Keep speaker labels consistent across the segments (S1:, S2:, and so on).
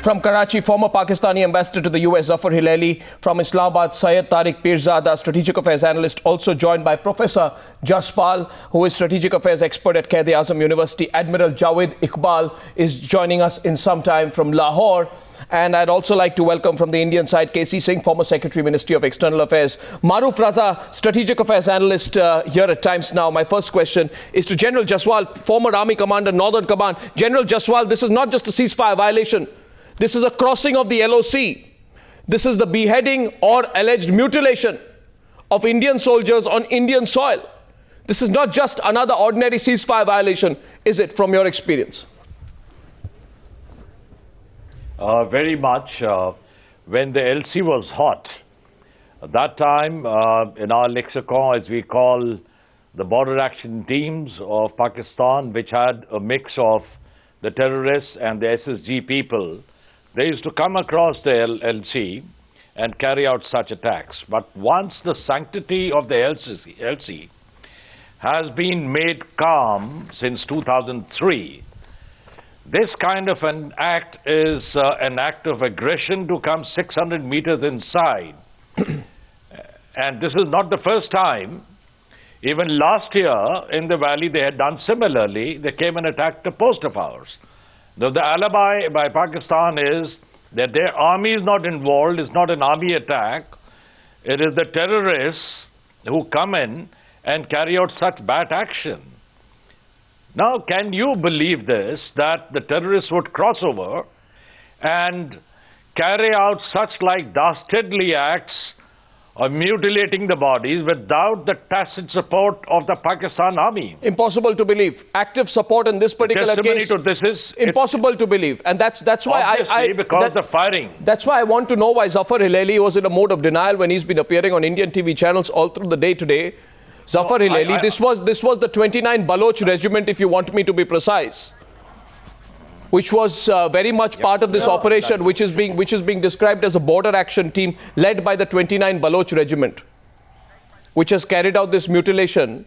S1: From Karachi, former Pakistani ambassador to the US, Zafar Hilali. From Islamabad, Syed Tariq Pirzada, strategic affairs analyst, also joined by Professor Jaspal, who is strategic affairs expert at Quaid-e-Azam University. Admiral Javed Iqbal is joining us in some time from Lahore. And I'd also like to welcome from the Indian side, KC Singh, former Secretary, Ministry of External Affairs. Maruf Raza, strategic affairs analyst here at Times Now. My first question is to General Jaswal, former Army Commander, Northern Command. General Jaswal, this is not just a ceasefire violation. This is a crossing of the LOC. This is the beheading or alleged mutilation of Indian soldiers on Indian soil. This is not just another ordinary ceasefire violation, is it, from your experience?
S2: Very much. When the LC was hot, at that time, in our lexicon, as we call the border action teams of Pakistan, which had a mix of the terrorists and the SSG people, they used to come across the LC and carry out such attacks. But once the sanctity of the LC has been made calm since 2003, this kind of an act is an act of aggression to come 600 meters inside. And this is not the first time. Even last year in the valley they had done similarly. They came and attacked a post of ours. Now, the alibi by Pakistan is that their army is not involved, it's not an army attack. It is the terrorists who come in and carry out such bad action. Now, can you believe this, that the terrorists would cross over and carry out such like dastardly acts of mutilating the bodies without the tacit support of the Pakistan army?
S1: Impossible to believe. Active support in this particular case.
S2: To this is
S1: impossible to believe, and that's why
S2: the firing.
S1: That's why I want to know why Zafar Hilali was in a mode of denial when he's been appearing on Indian TV channels all through the day today. Zafar Hilali, this was the 29 Baloch regiment, if you want me to be precise, which was very much part of this operation, which is being described as a border action team led by the 29 Baloch regiment, which has carried out this mutilation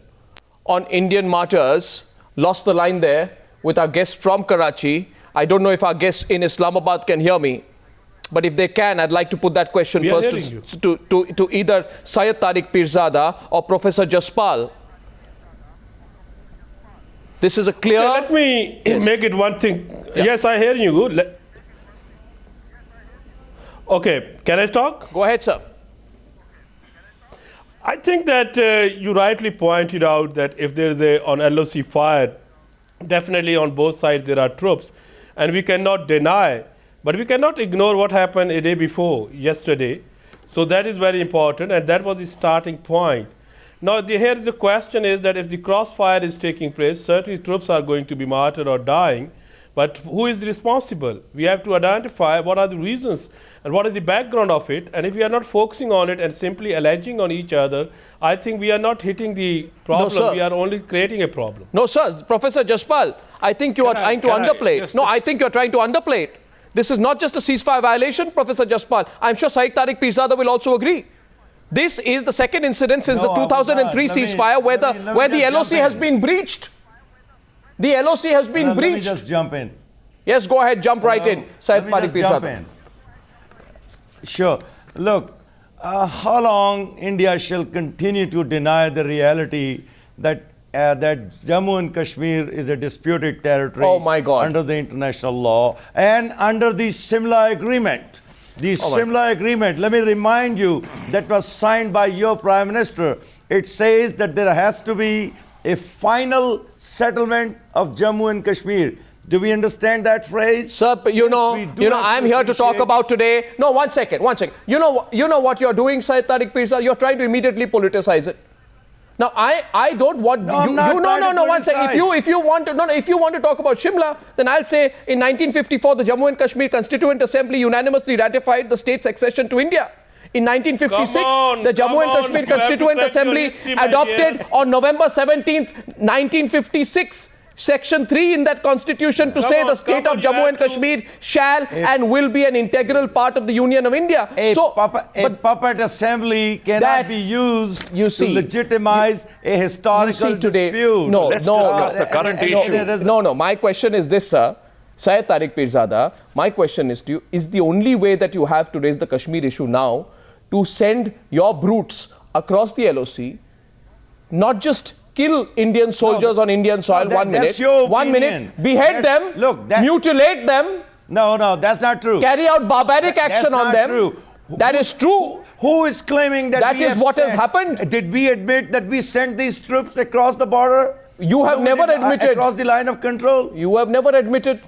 S1: on Indian martyrs. Lost the line there with our guest from Karachi. I don't know if our guests in Islamabad can hear me, but if they can, I'd like to put that question first to either Syed Tariq Pirzada or Professor Jaspal. This is a clear...
S3: Okay, let me make it one thing.
S1: Yeah.
S3: Yes, I hear you. Okay, can I talk?
S1: Go ahead, sir.
S3: I think that you rightly pointed out that if there is on LOC fire, definitely on both sides there are troops. And we cannot deny, but we cannot ignore what happened a day before, yesterday. So that is very important, and that was the starting point. Now, here the question is that if the crossfire is taking place, certainly troops are going to be martyred or dying, but who is responsible? We have to identify what are the reasons and what is the background of it, and if we are not focusing on it and simply alleging on each other, I think we are not hitting the problem,
S1: no,
S3: we are only creating a problem.
S1: No, sir. Professor Jaspal, I think you are trying to underplay it. No, I think you're trying to underplay it. This is not just a ceasefire violation, Professor Jaspal. I'm sure Syed Tariq Pirzada will also agree. This is the second incident since the 2003 ceasefire where the LOC has been breached. The LOC has been breached.
S4: Let me just jump in.
S1: Yes, go ahead, jump right in. Syed Tariq Pirzada.
S4: Sure. Look, how long India shall continue to deny the reality that Jammu and Kashmir is a disputed territory under the international law and under the Simla Agreement. The Simla Agreement, let me remind you, that was signed by your Prime Minister. It says that there has to be a final settlement of Jammu and Kashmir. Do we understand that phrase?
S1: Sir, you know, I'm here to talk about today. No, one second. You know what you're doing, Syed Tariq Pirzada? You're trying to immediately politicize it. Now, I don't want no, one second. If you want to talk about Shimla, then I'll say in 1954 the Jammu and Kashmir Constituent Assembly unanimously ratified the state's accession to India. In 1956, the Jammu and Kashmir Constituent Assembly adopted on November 17th, 1956, Section 3 in that constitution to say the state of Jammu and Kashmir shall and will be an integral part of the Union of India.
S4: A puppet assembly cannot be used to legitimize a historical dispute.
S1: No. My question is this, sir. Syed Tariq Pirzada, my question is to you, is the only way that you have to raise the Kashmir issue now to send your brutes across the LOC, not just kill Indian soldiers on Indian soil,
S4: that's your
S1: 1 minute,
S4: opinion.
S1: behead them, mutilate them,
S4: No, that's not true.
S1: carry out barbaric action on them?
S4: True.
S1: That is true.
S4: Who is claiming that
S1: That
S4: we
S1: is
S4: have
S1: what has
S4: sent-
S1: happened.
S4: Did we admit that we sent these troops across the border?
S1: You have
S4: No, we
S1: never
S4: did not.
S1: admitted.
S4: Across the line of control?
S1: You have never admitted.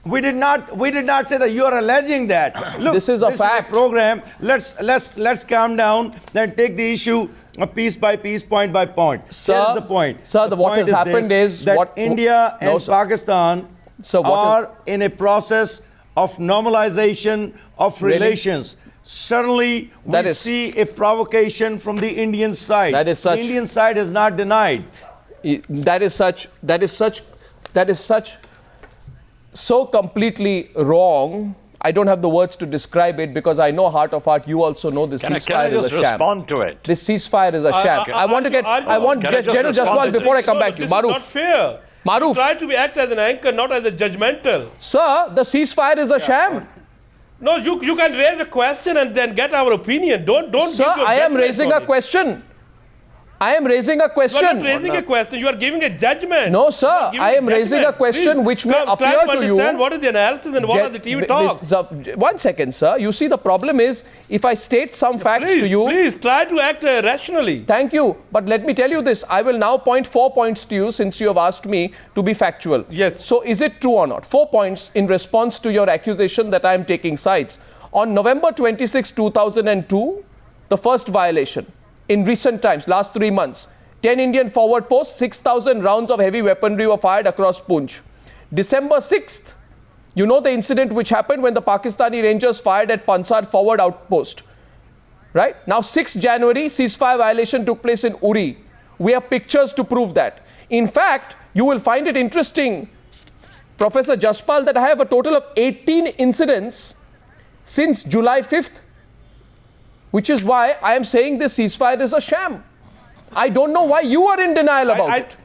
S4: We did not say that. You are alleging that. Look,
S1: This is a fact.
S4: program. Let's calm down. Then take the issue piece by piece, point by point.
S1: Sir,
S4: Here's the point.
S1: sir,
S4: the
S1: what
S4: point
S1: has happened
S4: this,
S1: is
S4: that
S1: what-
S4: India
S1: No,
S4: and
S1: sir.
S4: Pakistan
S1: Sir, what
S4: are in a process of normalization of
S1: Really?
S4: relations. Certainly, we
S1: That is-
S4: see a provocation from the Indian side.
S1: That is such-
S4: The Indian side has not denied.
S1: That is such so completely wrong. I don't have the words to describe it because I know heart of heart, you also know this
S2: Can I
S1: ceasefire is a
S2: just
S1: sham.
S2: respond to it?
S1: This ceasefire is a sham. I want to get, I want
S2: Can I just
S1: General
S2: respond
S1: Jaswal
S2: to this?
S1: before I come back to you.
S3: This is not
S1: Maruf.
S3: fair.
S1: Maruf.
S3: Try to act as an anchor, not as a judgmental.
S1: Sir, the ceasefire is a sham.
S3: No, you can raise a question and then get our opinion. Don't.
S1: Sir,
S3: give your
S1: I am
S3: judgment
S1: raising
S3: on
S1: a
S3: it.
S1: question. I am raising a
S3: You are
S1: question.
S3: not raising a question. You are giving a judgment.
S1: No, sir.
S3: You are giving
S1: I am raising a
S3: judgment.
S1: question
S3: Please,
S1: which may
S3: try
S1: appear
S3: to
S1: to you.
S3: understand what is the analysis and what are the TV talks.
S1: One second, sir. You see, the problem is if I state some facts to you.
S3: Please try to act rationally.
S1: Thank you. But let me tell you this. I will now point 4 points to you since you have asked me to be factual.
S3: Yes.
S1: So is it true or not? 4 points in response to your accusation that I am taking sides. On November 26, 2002, the first violation in recent times, last 3 months, 10 Indian forward posts, 6,000 rounds of heavy weaponry were fired across Poonch. December 6th, you know the incident which happened when the Pakistani Rangers fired at Pansar forward outpost. Right? Now 6th January, ceasefire violation took place in Uri. We have pictures to prove that. In fact, you will find it interesting, Professor Jaspal, that I have a total of 18 incidents since July 5th, which is why I am saying this ceasefire is a sham. I don't know why you are in denial about it.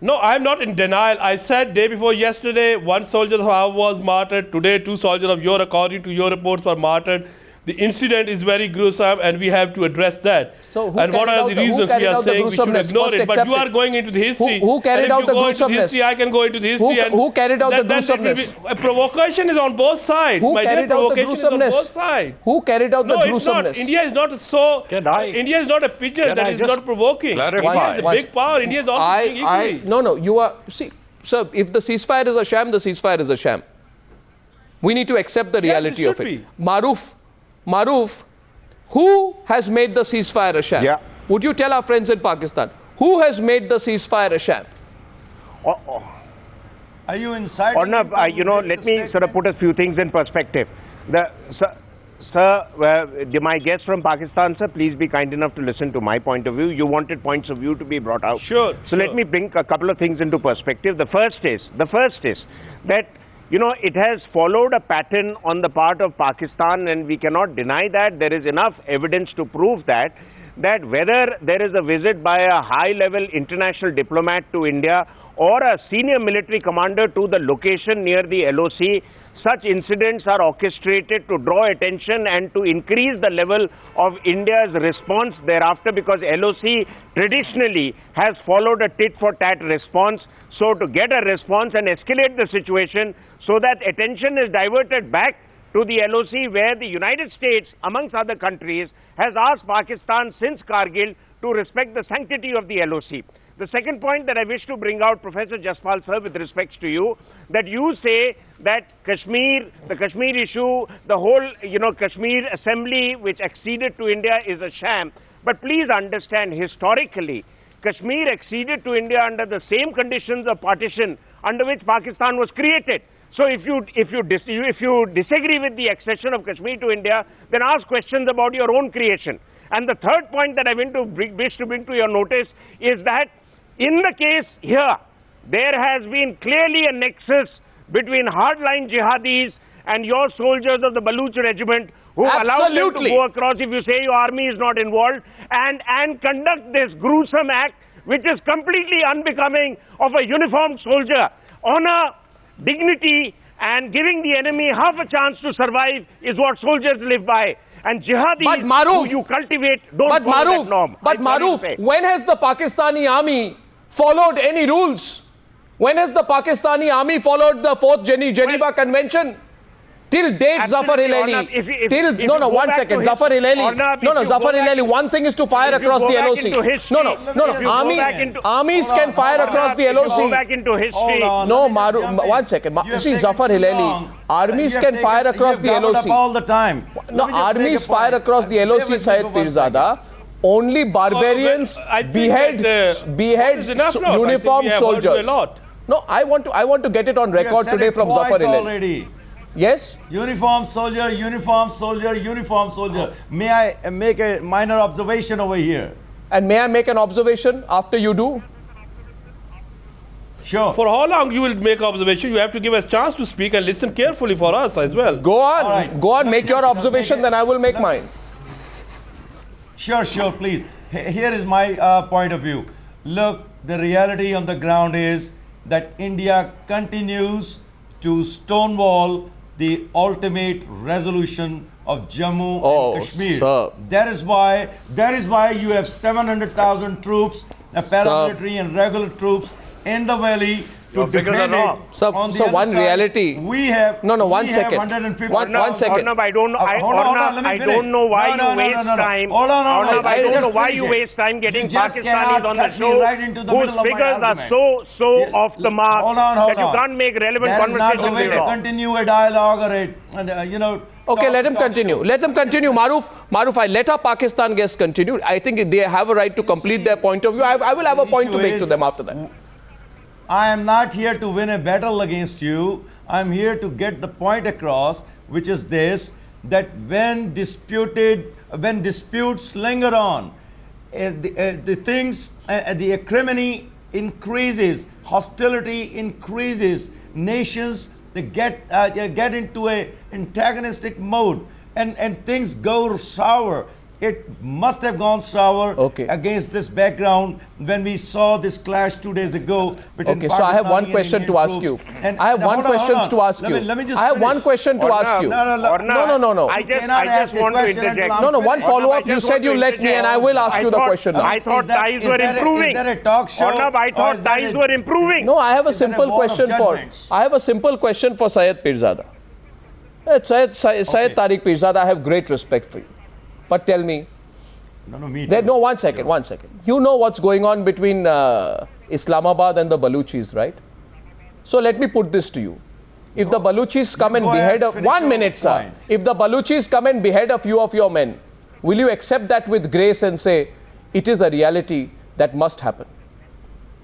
S3: No, I'm not in denial. I said day before yesterday, 1 soldier of ours was martyred. Today, 2 soldiers of yours, according to your reports, were martyred. The incident is very gruesome, and we have to address that.
S1: So who
S3: and what
S1: carried
S3: are
S1: out
S3: the
S1: the- who
S3: reasons we
S1: carried
S3: are
S1: out the
S3: saying we should
S1: gruesomeness?
S3: ignore
S1: First
S3: it? But you
S1: accept
S3: are
S1: it.
S3: going into the history.
S1: Who carried
S3: and if
S1: out
S3: you
S1: the
S3: go into
S1: gruesomeness?
S3: history, I can go into the history.
S1: Who carried out the
S3: then it will
S1: gruesomeness?
S3: be- A provocation is on both sides.
S1: Who
S3: My dear,
S1: carried out the
S3: provocation is on
S1: gruesomeness?
S3: both sides.
S1: Who carried out
S3: No,
S1: the
S3: it's not.
S1: gruesomeness?
S3: India is not so.
S2: Can I-
S3: India is not a pigeon
S2: Can
S3: that
S2: I
S3: is
S2: just
S3: not provoking.
S2: clarify?
S3: India is a
S1: Once-
S3: big power. India is also being equally.
S1: No, you are, see, sir, if the ceasefire is a sham, the ceasefire is a sham. We need to accept the
S3: Yes, it
S1: reality of
S3: should
S1: it.
S3: be.
S1: Maruf, who has made the ceasefire a sham?
S2: Yeah.
S1: Would you tell our friends in Pakistan, who has made the ceasefire a sham?
S4: Are you inciting?
S5: Arnab,
S4: him to make
S5: let
S4: the
S5: me sort of
S4: statement?
S5: put a few things in perspective. My guest from Pakistan, sir, please be kind enough to listen to my point of view. You wanted points of view to be brought out.
S3: Sure,
S5: So
S3: sure.
S5: let me bring a couple of things into perspective. The first is that, it has followed a pattern on the part of Pakistan, and we cannot deny that. There is enough evidence to prove that whether there is a visit by a high-level international diplomat to India or a senior military commander to the location near the LOC, such incidents are orchestrated to draw attention and to increase the level of India's response thereafter, because LOC traditionally has followed a tit-for-tat response. So to get a response and escalate the situation so that attention is diverted back to the LOC, where the United States, amongst other countries, has asked Pakistan since Kargil to respect the sanctity of the LOC. The second point that I wish to bring out, Professor Jaspal sir, with respect to you, that you say that Kashmir, the Kashmir issue, the whole, Kashmir assembly which acceded to India is a sham. But please understand, historically, Kashmir acceded to India under the same conditions of partition under which Pakistan was created. So if you disagree with the accession of Kashmir to India, then ask questions about your own creation. And the third point that I wish to bring to your notice is that in the case here, there has been clearly a nexus between hardline jihadis and your soldiers of the Baluch regiment who allowed them to go across, if you say your army is not involved, and conduct this gruesome act which is completely unbecoming of a uniformed soldier on dignity and giving the enemy half a chance to survive is what soldiers live by. And jihadis who you cultivate don't follow that norm.
S1: But Maruf, when has the Pakistani army followed any rules? When has the Pakistani army followed the 4th Geneva Convention? Till date, Zafar Hilali. One second. Zafar Hilali. Zafar Hilali. One thing is to fire across the LOC. Armies can fire across the LOC.
S5: Go back into history.
S1: No, one second. See, Zafar Hilali. Armies can fire across the LOC.
S4: All the time.
S1: No, armies fire across the LOC, Syed Pirzada. Only barbarians behead uniformed soldiers. No, I want to get it on record today from Zafar Hilali. Yes?
S4: Uniform soldier, uniform soldier, uniform soldier. May I make a minor observation over here?
S1: And may I make an observation after you do?
S4: Sure.
S3: For how long you will make observation? You have to give us chance to speak and listen carefully for us as well.
S1: Go on.
S4: Right.
S1: Go on, make your observation, then I will make mine.
S4: Sure, please. Here is my point of view. Look, the reality on the ground is that India continues to stonewall the ultimate resolution of Jammu and Kashmir.
S1: Sir.
S4: That is why you have 700,000 troops, paramilitary and regular troops in the valley to defend it.
S1: So one
S4: side,
S1: reality.
S4: We have
S1: one second.
S4: 150.
S1: One second.
S5: Arnab, I don't know. I don't know why you waste time. Arnab, I don't know why you waste time getting Pakistanis on the show
S4: right into the middle
S5: whose
S4: of my
S5: figures are
S4: argument.
S5: so off the mark that you can't make relevant
S4: That is not the
S5: conversations
S4: way to
S5: with.
S4: continue a dialogue or
S1: Okay, let him continue. Let them continue. Maruf, I let our Pakistan guests continue. I think they have a right to complete their point of view. I will have a point to make to them after that.
S4: I am not here to win a battle against you. I'm here to get the point across, which is this, that when disputes linger on, the acrimony increases, hostility increases, nations they get into a antagonistic mode, and things go sour. It must have gone sour against this background when we saw this clash 2 days ago between Pakistani
S1: so I have one
S4: and
S1: question
S4: Indian
S1: to ask
S4: troops.
S1: you.
S4: And
S1: I have
S4: now,
S1: one question to ask you.
S4: Let me just
S1: I have
S4: finish.
S1: one question to ask you. No.
S5: I
S4: cannot
S5: just
S4: ask a
S5: want to
S4: question
S5: interject.
S4: until I'm
S1: No, one
S4: finished.
S1: follow-up. You said you let me, and I will ask you the question now.
S5: I thought ties were improving.
S4: Is that a talk show?
S5: Arnab, I thought ties were improving.
S1: No, I have a
S4: Is that a
S1: simple
S4: war of
S1: question
S4: judgments?
S1: for Syed Pirzada. Syed Tariq Pirzada, I have great respect for you. But tell me, one second. You know what's going on between Islamabad and the Baluchis, right? So let me put this to you. If the Baluchis come and behead If the Baluchis come and behead a few of your men, will you accept that with grace and say, it is a reality that must happen?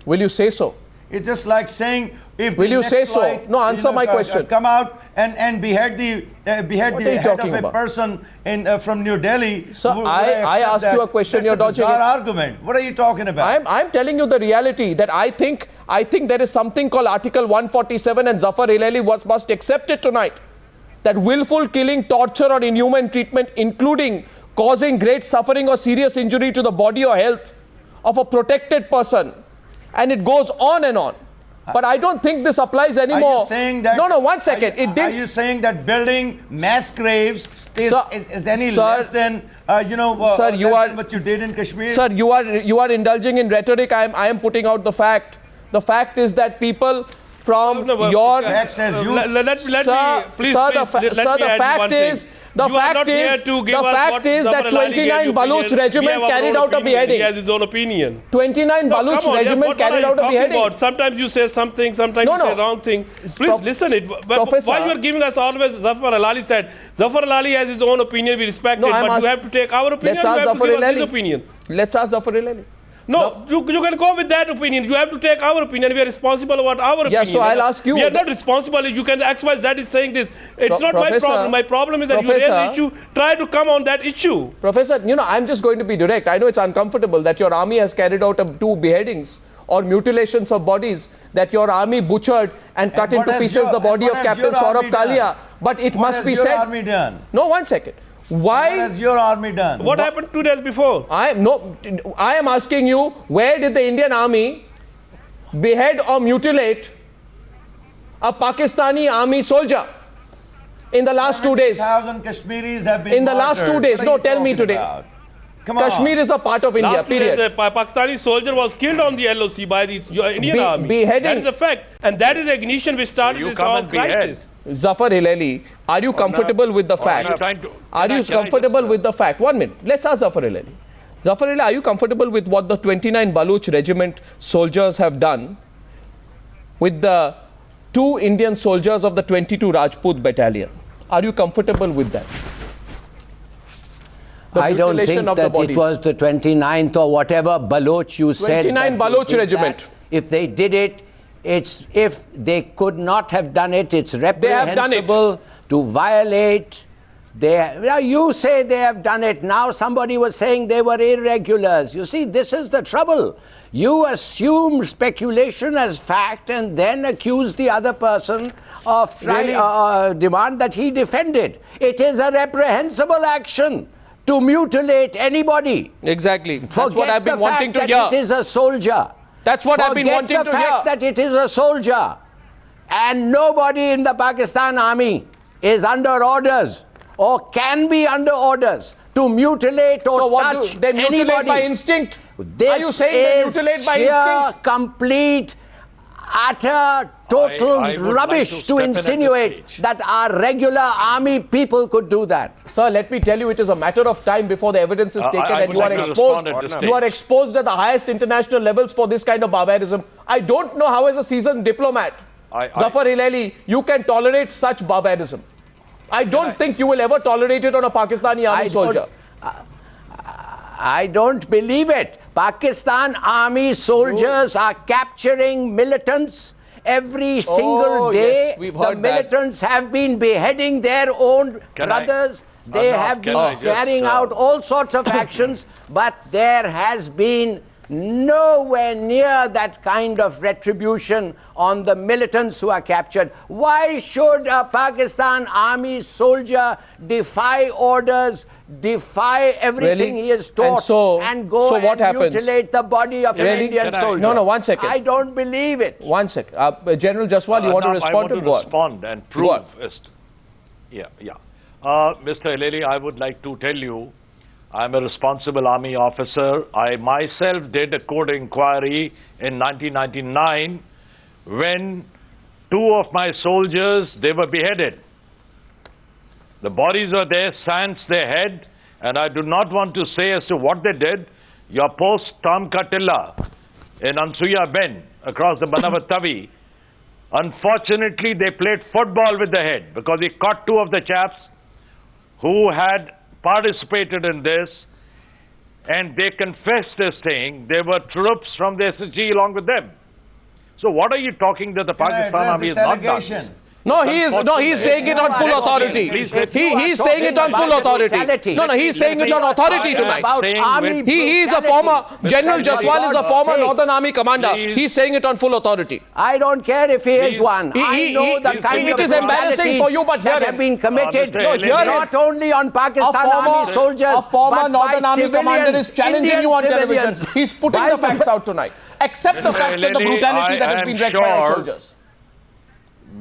S1: Will you say so?
S4: It's just like saying, if
S1: Will
S4: the
S1: you
S4: next
S1: say so?
S4: flight,
S1: No, answer my question.
S4: Come out and behead the head of a person from New Delhi.
S1: Sir, I asked you a question. You're dodging
S4: it.
S1: it.
S4: Argument. What are you talking about?
S1: I'm telling you the reality that I think there is something called Article 147, and Zafar Hilali must accept it tonight. That willful killing, torture, or inhuman treatment, including causing great suffering or serious injury to the body or health of a protected person, and it goes on and on. But I don't think this applies anymore.
S4: Are you saying that?
S1: No, 1 second.
S4: Are you saying that building mass graves is any less than
S1: sir, you are
S4: what you did in Kashmir?
S1: Sir, you are indulging in rhetoric. I am putting out the fact. The fact is that people from your
S4: fact says you.
S1: The fact is that 29 Baluch regiment carried out a beheading.
S3: He has his own opinion.
S1: 29 Baluch regiment carried out a beheading.
S3: Sometimes you say something, sometimes you say wrong thing. Please listen it. But why you are giving us always, Zafar Hilali said, Zafar Hilali has his own opinion, we respect it, but you have to take our opinion, you have to give us his opinion.
S1: Let's ask Zafar Hilali.
S3: No, you can go with that opinion. You have to take our opinion. We are responsible about our opinion.
S1: Yeah, so I'll ask you.
S3: We are not responsible. You can X, Y, Z is saying this. It's not my problem. My problem is that you raise the issue. Try to come on that issue.
S1: Professor, I'm just going to be direct. I know it's uncomfortable that your army has carried out 2 beheadings or mutilations of bodies, that your army butchered and cut into pieces the body of Captain Saurabh Kalia. But it must be said.
S4: What has your army done?
S1: No, 1 second. Why?
S4: What has your army done?
S3: What happened 2 days before?
S1: I am asking you, where did the Indian army behead or mutilate a Pakistani army soldier in the last 2 days.
S4: 1,000 Kashmiris have been
S1: In the last 2
S4: martyred.
S1: days.
S4: What
S1: No,
S4: are you
S1: tell me
S4: talking
S1: today.
S4: about? Come on.
S1: Kashmir is a part of India,
S3: Last 2 days,
S1: period.
S3: a Pakistani soldier was killed on the LOC by the Indian army.
S1: beheading.
S3: That is a fact. And that is the ignition which started
S2: You
S3: this
S2: come
S3: whole
S2: and behead.
S3: crisis.
S1: Zafar Hilali, are you comfortable with the fact? Are you comfortable with the fact? 1 minute. Let's ask Zafar Hilali. Zafar Hilali, are you comfortable with what the 29 Baluch regiment soldiers have done with the 2 Indian soldiers of the 22 Rajput battalion? Are you comfortable with that? The
S6: I don't
S1: mutilation
S6: think
S1: of the
S6: that it
S1: bodies.
S6: was the 29th or whatever Baloch you said.
S1: 29
S6: that they
S1: Baloch
S6: did
S1: regiment.
S6: that. If they did it, it's if they could not have done it, it's
S1: have done it.
S6: reprehensible to violate. Now you say they have done it. Now somebody was saying they were irregulars. You see, this is the trouble. You assume speculation as fact and then accuse the other person of demand that he defended. It is a reprehensible action to mutilate anybody.
S1: Exactly. That's what
S6: Forget
S1: I've been
S6: the
S1: wanting
S6: fact
S1: to
S6: that
S1: hear.
S6: it is a soldier.
S1: That's what I've been wanting to
S6: Forget the fact
S1: hear.
S6: that it is a soldier. And nobody in the Pakistan army is under orders or can be under orders to mutilate or
S1: So what
S6: touch
S1: do they mutilate
S6: anybody.
S1: by instinct?
S6: This
S1: Are you saying they
S6: is
S1: mutilate by
S6: sheer,
S1: instinct?
S6: complete, utter, total
S2: I would like
S6: rubbish
S2: to
S6: to
S2: step in at this
S6: insinuate
S2: stage.
S6: that our regular army people could do that.
S1: Sir, let me tell you, it is a matter of time before the evidence is taken
S2: I
S1: and
S2: would
S1: you are
S2: like to
S1: exposed.
S2: respond at this
S1: You are
S2: stage.
S1: exposed at the highest international levels for this kind of barbarism. I don't know how, as a seasoned diplomat, Zafar Hilali, you can tolerate such barbarism. I don't think you will ever tolerate it on a Pakistani army soldier.
S6: I don't believe it. Pakistan army soldiers are capturing militants every single day.
S1: yes, we've
S6: The
S1: heard that.
S6: militants have been beheading their own brothers. They
S2: Arnab,
S6: have
S2: can I
S6: been
S2: just,
S6: carrying out all sorts of actions, but there has been nowhere near that kind of retribution on the militants who are captured. Why should a Pakistan army soldier defy orders, defy everything
S1: Really?
S6: he is taught,
S1: And
S6: go
S1: so what
S6: and
S1: happens?
S6: mutilate the body of
S1: Really?
S6: an Indian
S2: Can I-
S6: soldier?
S1: No, 1 second.
S6: I don't believe it.
S1: 1 second. General Jaswal, you want to
S2: Arnab,
S1: respond
S2: I want
S1: to
S2: to
S1: go on.
S2: respond and
S1: Go
S2: prove.
S1: on.
S2: Mr. Hilali, I would like to tell you, I'm a responsible army officer. I myself did a court inquiry in 1999 when 2 of my soldiers, they were beheaded. The bodies were there, sans their head, and I do not want to say as to what they did. Your post Tom Katilla in Ansuya Ben across the Banavatavi, unfortunately they played football with the head because he caught 2 of the chaps who had participated in this, and they confessed this thing. There were troops from the SSG along with them. So what are you talking that the
S4: Can I
S2: Pakistan
S4: address
S2: army
S4: this
S2: has not done?
S4: allegation?
S1: No, he's saying it on full authority.
S2: Please let me-
S1: He's saying it on full authority. No, he's saying it on authority tonight.
S6: About
S2: saying
S6: army
S2: with-
S1: He is a
S6: brutality.
S1: former, General
S2: Mr.
S1: Jaswal is a
S6: God's
S1: former
S6: sake.
S1: Northern Army commander.
S2: Please.
S1: He's saying it on full authority.
S6: I don't care if he is
S2: Please.
S6: one. I know the
S2: It
S6: kind of
S1: is embarrassing for you, but
S6: that
S1: hear
S6: have
S1: him.
S6: been committed
S2: No, hear him.
S6: not only on Pakistan
S1: A former-
S6: army soldiers,
S1: a former
S6: but
S1: Northern
S6: by
S1: Army commander
S6: civilians,
S1: is challenging
S6: Indian
S1: you on television.
S6: civilians.
S1: He's putting
S6: By
S1: the facts out tonight. Accept the
S2: Mr.
S1: facts and the
S2: Hilali,
S1: brutality that
S2: I
S1: has
S2: am
S1: been wreaked by our
S2: sure-
S1: soldiers.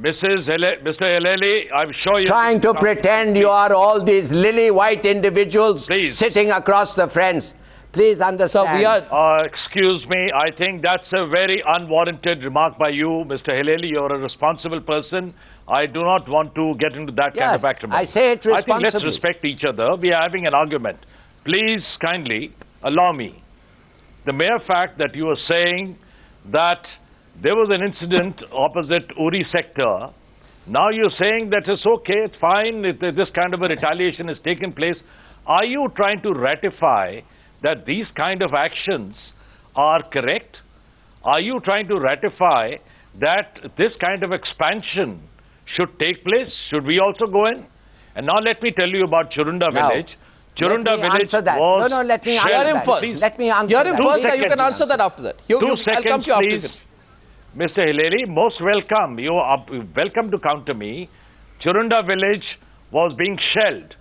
S2: Mr. Hilali, I'm sure you
S6: Trying to pretend you are all these lily white individuals
S2: Please.
S6: sitting across the friends. Please understand.
S1: So we are.
S2: Excuse me, I think that's a very unwarranted remark by you, Mr. Hilali. You're a responsible person. I do not want to get into that kind of
S6: Yes,
S2: acrimony.
S6: I say it
S2: I think let's
S6: responsibly.
S2: respect each other. We are having an argument. Please kindly allow me. The mere fact that you are saying that there was an incident opposite Uri sector, now you're saying that it's okay, it's fine, this kind of a retaliation has taken place. Are you trying to ratify that these kind of actions are correct? Are you trying to ratify that this kind of expansion should take place? Should we also go in? And now let me tell you about Churunda
S6: Now,
S2: village. Churunda
S6: let me
S2: village
S6: answer that.
S2: was
S6: No, let me
S2: shelled.
S6: answer
S1: Hear him
S6: that.
S1: first.
S2: Please.
S6: Let me answer
S1: Hear him
S6: that.
S1: first,
S2: seconds.
S1: you can answer that after that.
S2: Two
S1: I'll come
S2: seconds,
S1: to you after
S2: please.
S1: this.
S2: Mr. Hilary, most welcome. You are welcome to counter me. Churunda village was being shelled.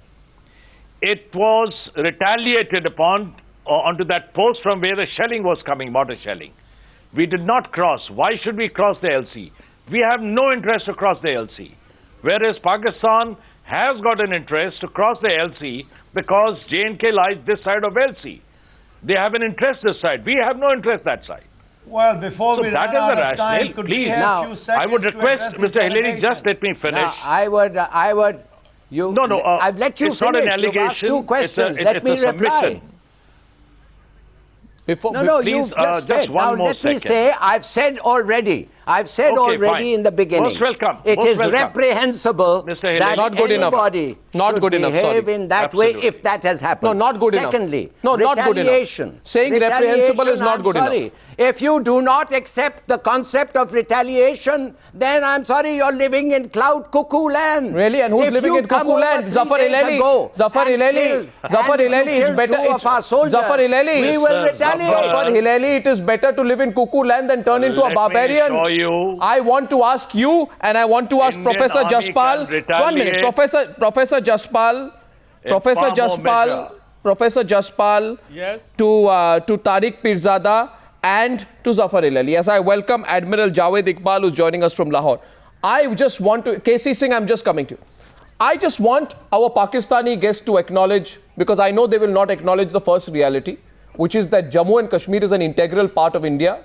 S2: It was retaliated upon onto that post from where the shelling was coming, mortar shelling. We did not cross. Why should we cross the LC? We have no interest across the LC. Whereas Pakistan has got an interest across the LC because J&K lies this side of LC. They have an interest this side. We have no interest that side.
S4: Well, before
S2: So
S4: we
S2: that
S4: run
S2: is
S4: out
S2: the
S4: of time,
S2: rationale.
S4: could
S2: Please.
S4: we have
S6: Now,
S4: a few seconds
S2: I would
S4: to
S2: request
S4: address these
S2: Mr. Hillary, just let
S4: allegations?
S2: me finish.
S6: Now, I would, you.
S2: No, no,
S6: I've let you
S2: it's not an
S6: finish. You've asked
S2: allegation,
S6: two
S2: it's a-
S6: questions.
S2: it's
S6: Let
S2: a
S6: me reply.
S2: submission.
S1: Before,
S6: No,
S2: Please,
S6: you've just
S2: just
S6: said.
S2: one
S6: Now
S2: more
S6: let me
S2: second.
S6: say, I've said already. I've said
S2: Okay,
S6: already
S2: fine.
S6: in the beginning.
S2: Most welcome.
S6: It
S2: Most
S6: is
S2: welcome.
S6: reprehensible
S2: Mr. Hillary.
S6: that
S1: Not good enough.
S6: anybody
S1: Not
S6: should
S1: good enough,
S6: behave
S1: sorry.
S6: in that way
S2: Absolutely.
S6: if that has happened.
S1: No, not good enough.
S6: Secondly,
S1: No, not good enough.
S6: retaliation.
S1: Saying reprehensible is not
S6: I'm
S1: good enough.
S6: sorry. If you do not accept the concept of retaliation, then I'm sorry, you're living in cloud cuckoo land.
S1: Really? And who's
S6: If
S1: living
S6: you
S1: in
S6: come
S1: cuckoo
S6: over
S1: land?
S6: 3
S1: Zafar
S6: days
S1: Ileli.
S6: ago
S1: Zafar
S6: and
S1: Ileli.
S6: killed-
S1: Zafar
S6: and you
S1: Ileli is
S6: killed
S1: better.
S6: 2 of our soldiers,
S1: Zafar Ileli.
S6: we will
S2: Sir,
S6: retaliate.
S1: Zafar Hilali, it is better to live in cuckoo land than turn into a
S2: Let me
S1: barbarian.
S2: assure you-
S1: I want to ask you, and I want to ask
S2: Indian
S1: Professor
S2: Army
S1: Jaspal.
S2: can retaliate.
S1: 1 minute, Professor Jaspal, Professor
S2: far more
S1: Jaspal,
S2: measure.
S1: Professor Jaspal,
S3: Yes.
S1: to Tariq Pirzada and to Zafar Ilali. As I welcome Admiral Javed Iqbal, who's joining us from Lahore. I just want to, KC Singh, I'm just coming to you. I just want our Pakistani guests to acknowledge, because I know they will not acknowledge the first reality, which is that Jammu and Kashmir is an integral part of India.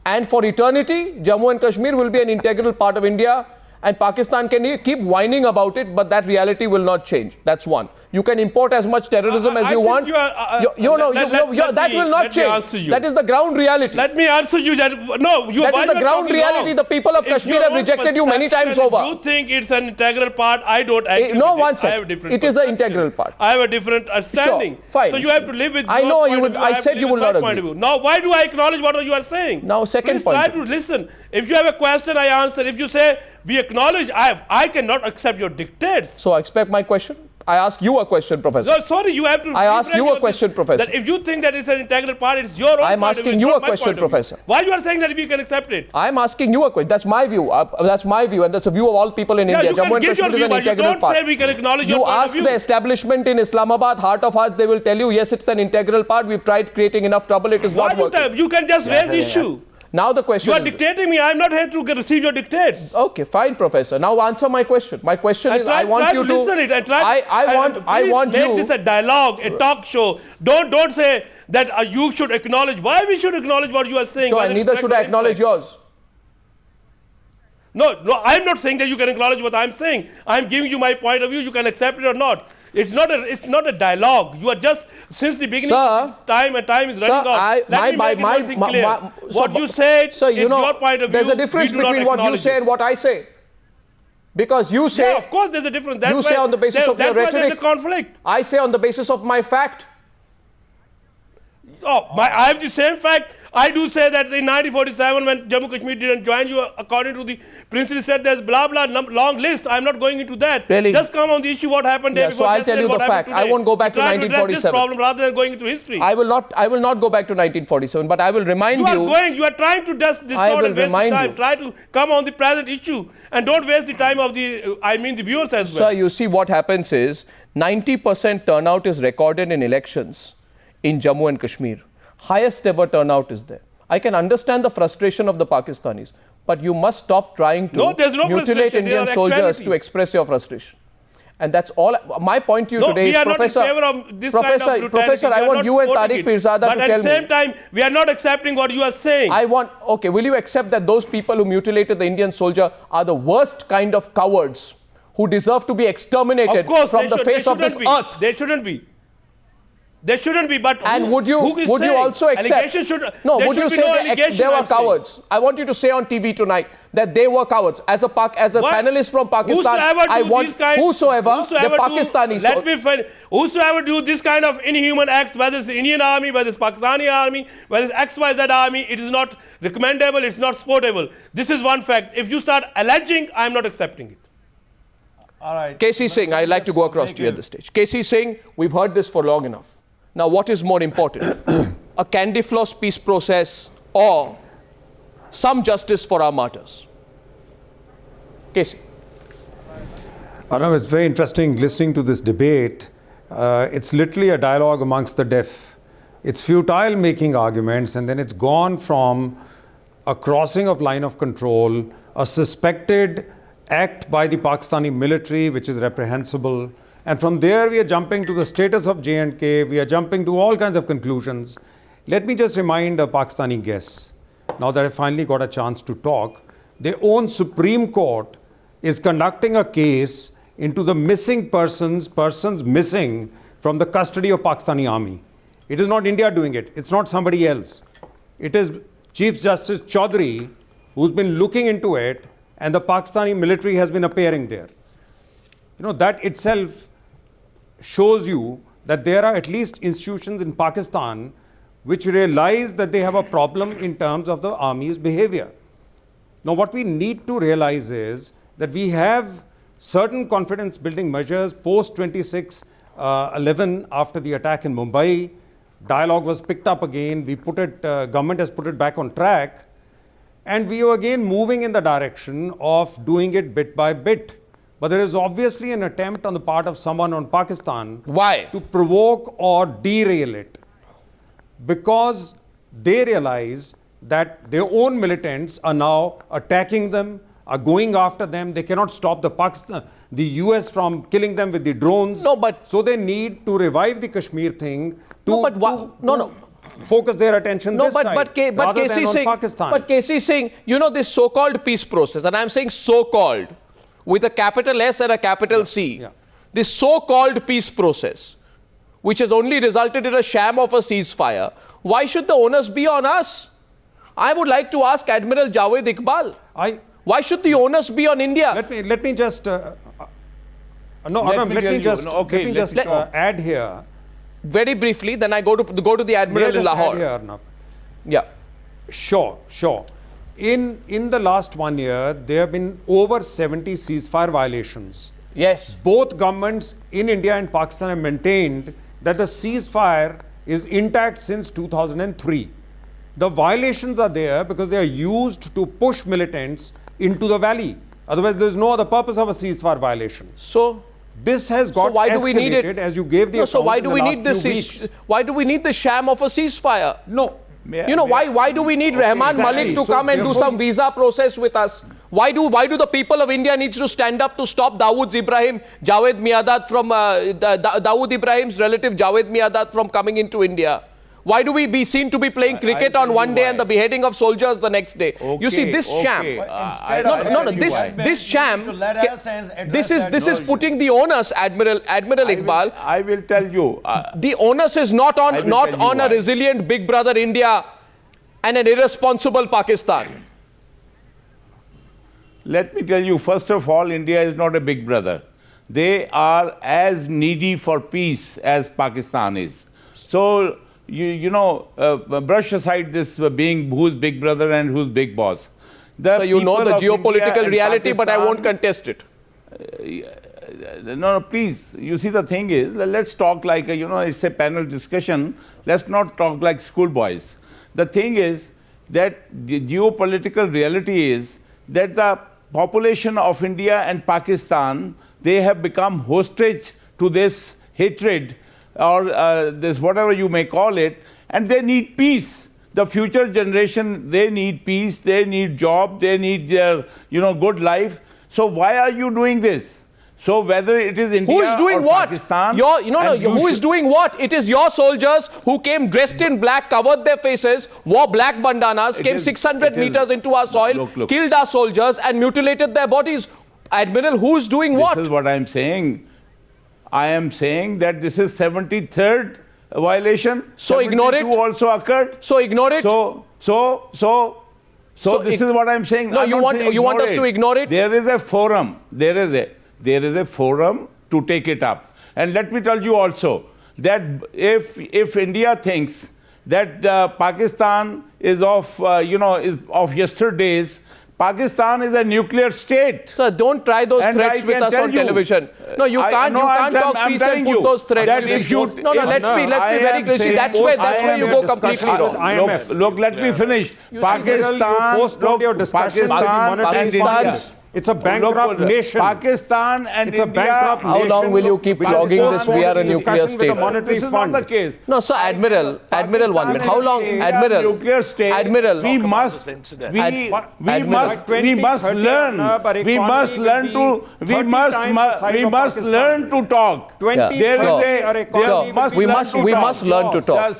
S1: And for eternity, Jammu and Kashmir will be an integral part of India. And Pakistan can keep whining about it, but that reality will not change. That's one. You can import as much terrorism as
S3: I
S1: you
S3: think
S1: want.
S3: you are,
S1: That will not
S3: let me answer
S1: change.
S3: you.
S1: That is the ground reality.
S3: Let me answer you that. No, you
S1: That
S3: why
S1: is
S3: you
S1: the
S3: are
S1: ground
S3: talking
S1: reality.
S3: wrong?
S1: The people of
S3: It's
S1: Kashmir
S3: your
S1: have
S3: own
S1: rejected you many times
S3: perception.
S1: over.
S3: You think it's an integral part. I don't agree.
S1: No,
S3: with
S1: one
S3: it. I have a
S1: second.
S3: different
S1: It is an
S3: perspective.
S1: integral part.
S3: I have a different understanding.
S1: Sure, fine.
S3: So you have to live with
S1: I
S3: your
S1: know
S3: point
S1: you
S3: of
S1: would-
S3: view.
S1: I
S3: have
S1: said
S3: to
S1: you
S3: live
S1: will
S3: with
S1: not
S3: my point of
S1: agree.
S3: view. Now, why do I acknowledge what you are saying?
S1: Now, second
S3: Please
S1: point
S3: try
S1: of
S3: to
S1: view.
S3: listen. If you have a question, I answer. If you say we acknowledge, I cannot accept your dictates.
S1: So I expect my question. I ask you a question, Professor.
S3: No, sorry, you have to.
S1: I ask you a
S3: regulate
S1: question,
S3: this.
S1: Professor.
S3: That if you think that it's an integral part, it's your own.
S1: I'm
S3: point of
S1: asking
S3: view,
S1: you
S3: it's
S1: a
S3: not my
S1: question,
S3: point of view.
S1: Professor.
S3: Why you are saying that we can accept it?
S1: I'm asking you a question. That's my view. That's my view, and that's the view of all people in
S3: Yeah,
S1: India.
S3: you can
S1: Jammu and
S3: give your
S1: Kashmir is
S3: view,
S1: an
S3: but you
S1: integral
S3: don't
S1: part.
S3: say we can acknowledge your
S1: You
S3: point of
S1: ask
S3: view.
S1: the establishment in Islamabad, heart of hearts, they will tell you, yes, it's an integral part. We've tried creating enough trouble. It is
S3: Why
S1: not
S3: you
S1: working.
S3: tell? You can just raise the issue.
S1: Now the question
S3: You are
S1: is,
S3: dictating me. I'm not here to receive your dictates.
S1: okay, fine, Professor. Now answer my question. My question is, I want
S3: try
S1: you
S3: to listen it.
S1: I want
S3: make
S1: you.
S3: this a dialogue, a talk show. Don't say that you should acknowledge. Why we should acknowledge what you are saying?
S1: So,
S3: whether
S1: and
S3: it's
S1: neither
S3: correct
S1: should
S3: or
S1: I acknowledge
S3: incorrect.
S1: yours.
S3: No, I'm not saying that you can acknowledge what I'm saying. I'm giving you my point of view. You can accept it or not. It's not a dialogue. You are just since the beginning.
S1: Sir,
S3: time is running
S1: sir,
S3: out. Let me make one thing clear. What you said
S1: so
S3: is
S1: you know,
S3: your point of view.
S1: there's a difference
S3: we do not
S1: between what you
S3: acknowledge
S1: say
S3: it.
S1: and what I say. Because you say,
S3: Yeah, of course, there's a difference. That's
S1: you
S3: why,
S1: say on the basis of your
S3: that's why there's a
S1: rhetoric.
S3: conflict.
S1: I say on the basis of my fact.
S3: I have the same fact. I do say that in 1947, when Jammu Kashmir didn't join you, according to the princely said, there's blah blah long list. I'm not going into that.
S1: Really?
S3: Just come on the issue. What happened day
S1: Yeah,
S3: before
S1: so I'll
S3: yesterday
S1: tell you
S3: and what
S1: the
S3: happened
S1: fact. I
S3: today.
S1: won't go back to
S3: Try address
S1: 1947.
S3: this problem rather than going into history.
S1: I will not go back to 1947, but I will remind you.
S3: You are trying to just distort
S1: I will
S3: and waste
S1: remind
S3: the time.
S1: you.
S3: Try to come on the present issue and don't waste the time of the viewers as well.
S1: Sir, you see what happens is 90% turnout is recorded in elections in Jammu and Kashmir. Highest ever turnout is there. I can understand the frustration of the Pakistanis, but you must stop trying to
S3: No, there's no
S1: mutilate
S3: frustration. There
S1: Indian
S3: are
S1: soldiers
S3: actualities.
S1: to express your frustration. And that's all. My point to you
S3: No,
S1: today
S3: we
S1: is,
S3: are
S1: Professor,
S3: not in favor of this kind of brutality.
S1: Professor,
S3: We
S1: I
S3: are
S1: want
S3: not
S1: you and
S3: supporting
S1: Tariq
S3: it.
S1: Pirzada
S3: but
S1: to
S3: at
S1: tell
S3: the same
S1: me.
S3: time, we are not accepting what you are saying.
S1: Okay, will you accept that those people who mutilated the Indian soldier are the worst kind of cowards who deserve to be exterminated
S3: Of course,
S1: from the face of this earth?
S3: They shouldn't be. They shouldn't be, but
S1: And
S3: who,
S1: would you
S3: who is
S1: would you
S3: saying?
S1: also accept?
S3: Allegations should,
S1: No,
S3: there
S1: would you
S3: should be
S1: say
S3: no
S1: they
S3: allegation,
S1: were
S3: I'm saying.
S1: cowards? I want you to say on TV tonight that they were cowards. As a
S3: What?
S1: panelist from Pakistan, I want whosoever the Pakistanis.
S3: Let me finish. Whosoever do this kind of inhuman acts, whether it's the Indian army, whether it's Pakistani army, whether it's XYZ army, it is not recommendable. It's not supportable. This is one fact. If you start alleging, I'm not accepting it.
S4: All right.
S1: KC Singh, I'd like to go across to you at this stage. KC Singh, we've heard this for long enough. Now, what is more important? A candy floss peace process or some justice for our martyrs? KC.
S7: Arnav, it's very interesting listening to this debate. It's literally a dialogue amongst the deaf. It's futile making arguments, and then it's gone from a crossing of line of control a suspected act by the Pakistani military, which is reprehensible. And from there, we are jumping to the status of J&K. We are jumping to all kinds of conclusions. Let me just remind Pakistani guests, now that I finally got a chance to talk, their own Supreme Court is conducting a case into the missing persons missing from the custody of Pakistani army. It is not India doing it. It's not somebody else. It is Chief Justice Chaudhary who's been looking into it, and the Pakistani military has been appearing there. You know, that itself shows you that there are at least institutions in Pakistan which realize that they have a problem in terms of the army's behavior. Now, what we need to realize is that we have certain confidence building measures post 26/11 after the attack in Mumbai. Dialogue was picked up again. Government has put it back on track. And we are again moving in the direction of doing it bit by bit. But there is obviously an attempt on the part of someone on Pakistan to provoke or derail it. Because they realize that their own militants are now attacking them, are going after them. They cannot stop the US from killing them with the drones. So they need to revive the Kashmir thing to focus their attention this side rather than on Pakistan.
S1: But KC Singh, you know this so-called peace process, and I'm saying so-called, with a capital S and a capital C. This so-called peace process, which has only resulted in a sham of a ceasefire, why should the onus be on us? I would like to ask Admiral Javed Iqbal, why should the onus be on India?
S7: Let me just add here.
S1: Very briefly, then I go to the Admiral in Lahore. Yeah.
S7: Sure. In the last 1 year, there have been over 70 ceasefire violations.
S1: Yes.
S7: Both governments in India and Pakistan have maintained that the ceasefire is intact since 2003. The violations are there because they are used to push militants into the valley. Otherwise, there is no other purpose of a ceasefire violation.
S1: So
S7: this has got escalated as you gave the account
S1: so why do
S7: in
S1: we
S7: the
S1: need
S7: last
S1: this?
S7: few weeks.
S1: Why do we need the sham of a ceasefire?
S7: No.
S1: Why do we need Rahman Malik to come and do some visa process with us? Why do the people of India need to stand up to stop Dawood Ibrahim's relative Javed Miadat from coming into India? Why do we be seen to be playing cricket on one day and the beheading of soldiers the next day? You see, this sham. This sham. This is putting the onus, Admiral Iqbal.
S8: I will tell you.
S1: The onus is not on a resilient big brother India and an irresponsible Pakistan.
S8: Let me tell you, first of all, India is not a big brother. They are as needy for peace as Pakistan is. So, brush aside this being who's big brother and who's big boss.
S1: So you know the geopolitical reality, but I won't contest it.
S8: No, please. You see, the thing is, let's talk like, it's a panel discussion. Let's not talk like schoolboys. The thing is that the geopolitical reality is that the population of India and Pakistan, they have become hostage to this hatred or this whatever you may call it, and they need peace. The future generation, they need peace, they need job, they need their, good life. So why are you doing this? So whether it is India
S1: who is doing
S8: or
S1: what?
S8: Pakistan...
S1: Who is doing what? It is your soldiers who came dressed in black, covered their faces, wore black bandanas, came 600 meters into our soil, killed our soldiers and mutilated their bodies. Admiral, who is doing what?
S8: This is what I am saying. I am saying that this is 73rd violation.
S1: So ignore it.
S8: Also occurred.
S1: So ignore it.
S8: So this is what I am saying.
S1: No, you want us to ignore it?
S8: There is a forum. There is a forum to take it up. And let me tell you also that if India thinks that Pakistan is of yesterday's, Pakistan is a nuclear state.
S1: Sir, don't try those threats with us on television. No, you can't talk peace and put those threats. Let's be very clear. See, that's where you go completely wrong.
S8: Look, let me finish. Pakistan
S7: It's a bankrupt nation.
S8: Pakistan and
S7: It's a
S8: India.
S7: bankrupt
S1: How
S7: nation.
S1: long will you keep
S7: which is
S1: flogging
S7: forced
S1: this?
S7: for
S1: We are a
S7: discussion
S1: nuclear
S7: with the
S1: state.
S7: monetary
S8: This is
S7: fund.
S8: not the case.
S1: No, sir, Admiral, one minute. How long,
S8: Pakistan and
S1: Admiral?
S8: India are nuclear state.
S1: Admiral.
S8: We must, we
S1: Admiral.
S8: must learn. We must learn to. We must learn to talk.
S7: 20,
S1: Yeah.
S7: sure.
S1: We must learn to talk.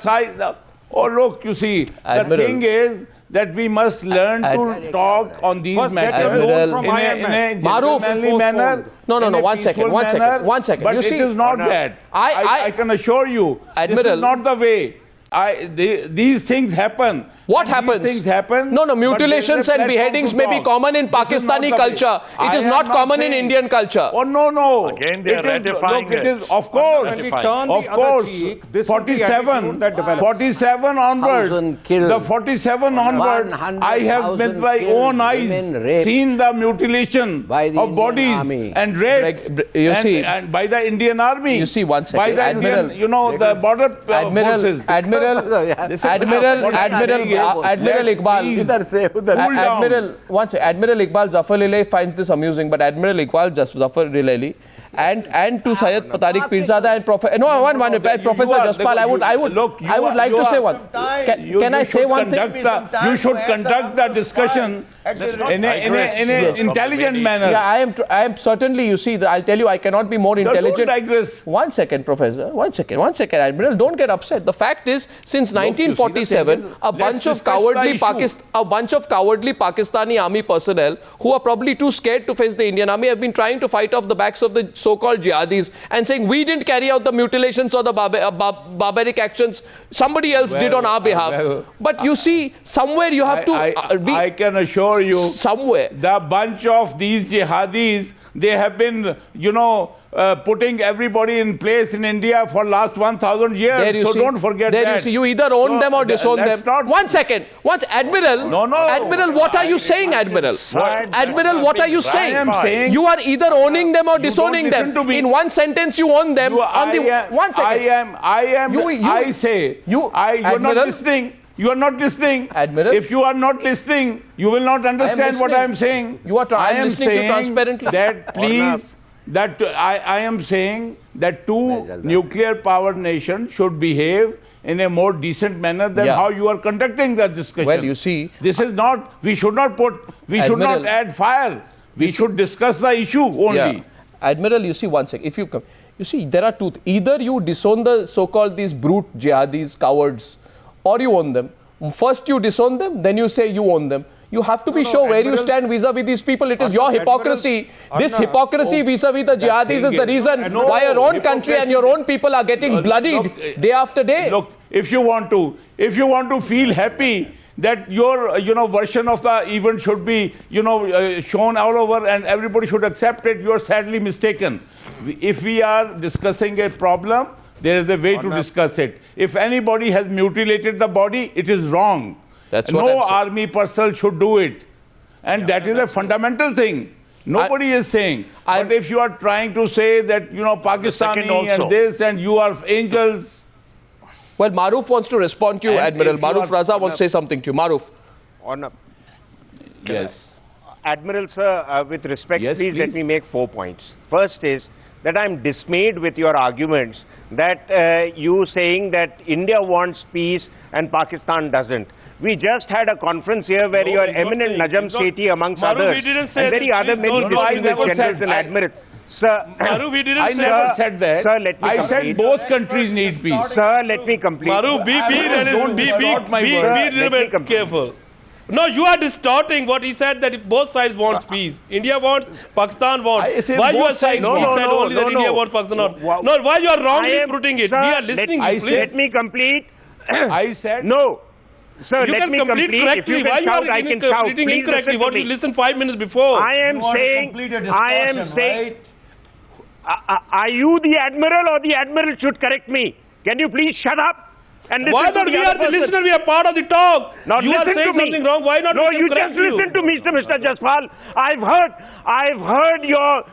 S8: Oh, look, you see,
S1: Admiral.
S8: the thing is that we must learn to talk on these
S7: First, get
S8: matters
S7: your loan from
S8: in
S7: IMF.
S8: a
S1: Maruf.
S8: gentlemanly manner.
S1: No,
S8: in a
S1: 1 second,
S8: peaceful
S1: 1 second,
S8: manner.
S1: 1 second.
S8: But
S1: You see,
S8: it is not that.
S1: I
S8: can assure you, this
S1: Admiral.
S8: is not the way. These things happen.
S1: What
S8: And
S1: happens?
S8: These things happen.
S1: No,
S8: but
S1: mutilations
S8: there is a
S1: and beheadings
S8: platform
S1: may
S8: to
S1: be
S8: talk.
S1: common in
S8: This is not
S1: Pakistani
S8: the way.
S1: culture. It is
S8: I am
S1: not common in
S8: saying-
S1: Indian culture.
S8: Oh, no.
S2: Again, they are
S8: It is,
S2: ratifying
S8: look, it is,
S2: it.
S8: of course.
S7: When we
S2: Ratifying.
S7: turn the
S8: Of
S7: other
S8: course,
S7: cheek, this is the
S8: 47,
S7: attitude that develops.
S8: 47 onwards,
S6: 1,000 killed.
S8: the 47 onwards, I have with
S6: 100,000
S8: my
S6: killed,
S8: own eyes
S6: women raped
S8: seen the mutilation
S6: by the
S8: of
S6: Indian
S8: bodies
S6: army.
S8: and rape,
S1: You
S8: and,
S1: see-
S8: and by the Indian army.
S1: You see, 1 second,
S8: By the
S1: Admiral.
S8: Indian, the border forces.
S1: Admiral Iqbal.
S6: इधर से उधर
S8: Cool down.
S1: Admiral, once Admiral Iqbal Zafar Lilaili finds this amusing, but Admiral Iqbal Zafar Lilaili and to Syed Tariq Pirzada and Professor Professor Jaspal, I would like to say one. Can I say one thing?
S8: You should conduct the discussion in an intelligent manner.
S1: Yeah, I am certainly. You see, I'll tell you, I cannot be more intelligent.
S8: Don't digress.
S1: 1 second, Professor. 1 second, Admiral. Don't get upset. The fact is, since 1947, a bunch of cowardly Pakistani army personnel who are probably too scared to face the Indian army have been trying to fight off the backs of the so-called jihadis and saying we didn't carry out the mutilations or the barbaric actions. Somebody else did on our behalf. But you see, somewhere you have to be.
S8: I can assure you,
S1: somewhere.
S8: the bunch of these jihadis, they have been, putting everybody in place in India for last 1,000 years. So don't forget that.
S1: You see, you either own them or disown them.
S8: Not
S1: 1 second. Admiral.
S8: No.
S1: Admiral, what are you saying, Admiral? Admiral, what are you saying?
S8: I am saying
S1: you are either owning them or disowning
S8: listen
S1: them.
S8: to me.
S1: In one sentence, you own them. One second.
S8: I say, you're not
S1: Admiral?
S8: listening. You are not listening.
S1: Admiral?
S8: If you are not listening, you will not understand what I am saying.
S1: I am listening to you transparently.
S8: That please, I am saying that two nuclear power nations should behave in a more decent manner than how you are conducting the discussion.
S1: Well, you see,
S8: this is not. We should not add fire. We should discuss the issue only.
S1: Yeah. Admiral, you see, 1 second. If you come, you see, there are two. Either you disown the so-called these brute jihadis, cowards, or you own them. First you disown them, then you say you own them. You have to be sure where you stand vis-a-vis these people. It is your hypocrisy. This hypocrisy vis-a-vis the jihadis is the reason why your own country and your own people are getting bloodied day after day.
S8: Look, if you want to feel happy that your version of the event should be shown all over and everybody should accept it, you are sadly mistaken. If we are discussing a problem, there is a way to discuss it. If anybody has mutilated the body, it is wrong.
S1: That's what
S8: no
S1: I'm saying.
S8: army personnel should do it. And that is a fundamental thing. Nobody is saying. But if you are trying to say that, Pakistani and this and you are angels.
S1: Well, Maruf wants to respond to you, Admiral. Maruf Raza wants to say something to you. Maruf.
S8: Yes.
S5: Admiral, sir, with respect,
S8: Yes,
S5: please let
S8: please.
S5: me make 4 points. First is that I'm dismayed with your arguments that you saying that India wants peace and Pakistan doesn't. We just had a conference here where your
S3: he's not
S5: eminent
S3: saying-
S5: Najam
S3: he's not-
S5: Sethi amongst
S3: Maru,
S5: others
S3: we didn't say
S5: and
S3: this,
S5: very other
S3: please
S5: many
S3: don't- No,
S8: I
S5: distinguished
S8: never
S5: generals
S8: said-
S5: and admirals. Sir,
S3: Maru, we didn't
S8: I
S3: say
S8: never
S3: that.
S8: said that.
S5: Sir, let me
S8: I
S5: complete.
S8: said both countries need peace.
S5: Sir, let me complete.
S3: Maru,
S8: Don't
S3: be
S8: distort my words.
S3: little bit careful. No, you are distorting what he said that both sides wants peace. India wants, Pakistan wants.
S8: I say
S3: Why you
S8: both
S3: are saying
S8: sides
S3: he
S8: want.
S3: said only that India wants, Pakistan not? No, why you are wrongly putting it?
S5: Sir,
S3: We are listening.
S8: I
S3: Please.
S8: said-
S5: Let me complete.
S8: I said
S5: No. Sir,
S3: You
S5: let
S3: can
S5: me
S3: complete
S5: complete.
S3: correctly.
S5: If you
S3: Why
S5: can
S3: you
S5: shout,
S3: are
S5: I can shout.
S3: completing
S5: Please
S3: incorrectly?
S5: listen to
S3: What you
S5: me.
S3: listened 5 minutes before?
S5: I am
S4: You want to
S5: saying,
S4: complete a
S5: I am
S4: discussion,
S5: saying,
S4: right?
S5: are you the admiral or the admiral should correct me? Can you please shut up and listen
S3: Why
S5: to
S3: not?
S5: the
S3: We
S5: other
S3: are the
S5: person?
S3: listener. We are part of the talk.
S5: Now
S3: You are
S5: listen
S3: saying
S5: to me.
S3: something wrong. Why not?
S5: No,
S3: we can
S5: you
S3: correct
S5: just listen to me, Mr. Jaspal. I've heard your,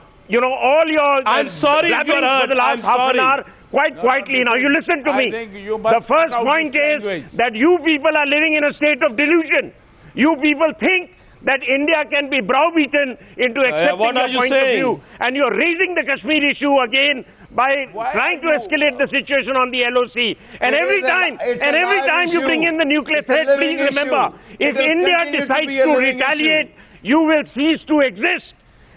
S5: all your.
S3: I'm sorry if you are
S5: blabberings for
S3: hurt.
S5: the last
S3: I'm
S5: half
S3: sorry.
S5: an hour. Quite quietly now. You listen to
S8: I
S5: me.
S8: think you must
S5: The first
S8: cut out
S5: point
S8: this
S5: is
S8: language.
S5: that you people are living in a state of delusion. You people think that India can be browbeaten into accepting
S3: what are
S5: your
S3: you
S5: point
S3: saying?
S5: of view. And you're raising the Kashmir issue again by
S8: Why
S5: trying to
S8: are you-
S5: escalate the situation on the LOC. And
S4: It
S5: every
S4: is a-
S5: time,
S4: it's a
S5: and every
S4: live
S5: time you bring
S4: issue.
S5: in the nuclear
S4: It's a
S5: threat,
S4: living
S5: please remember,
S4: issue.
S5: if
S4: It will
S5: India
S4: continue to
S5: decides
S4: be a
S5: to
S4: living
S5: retaliate,
S4: issue.
S5: you will cease to exist.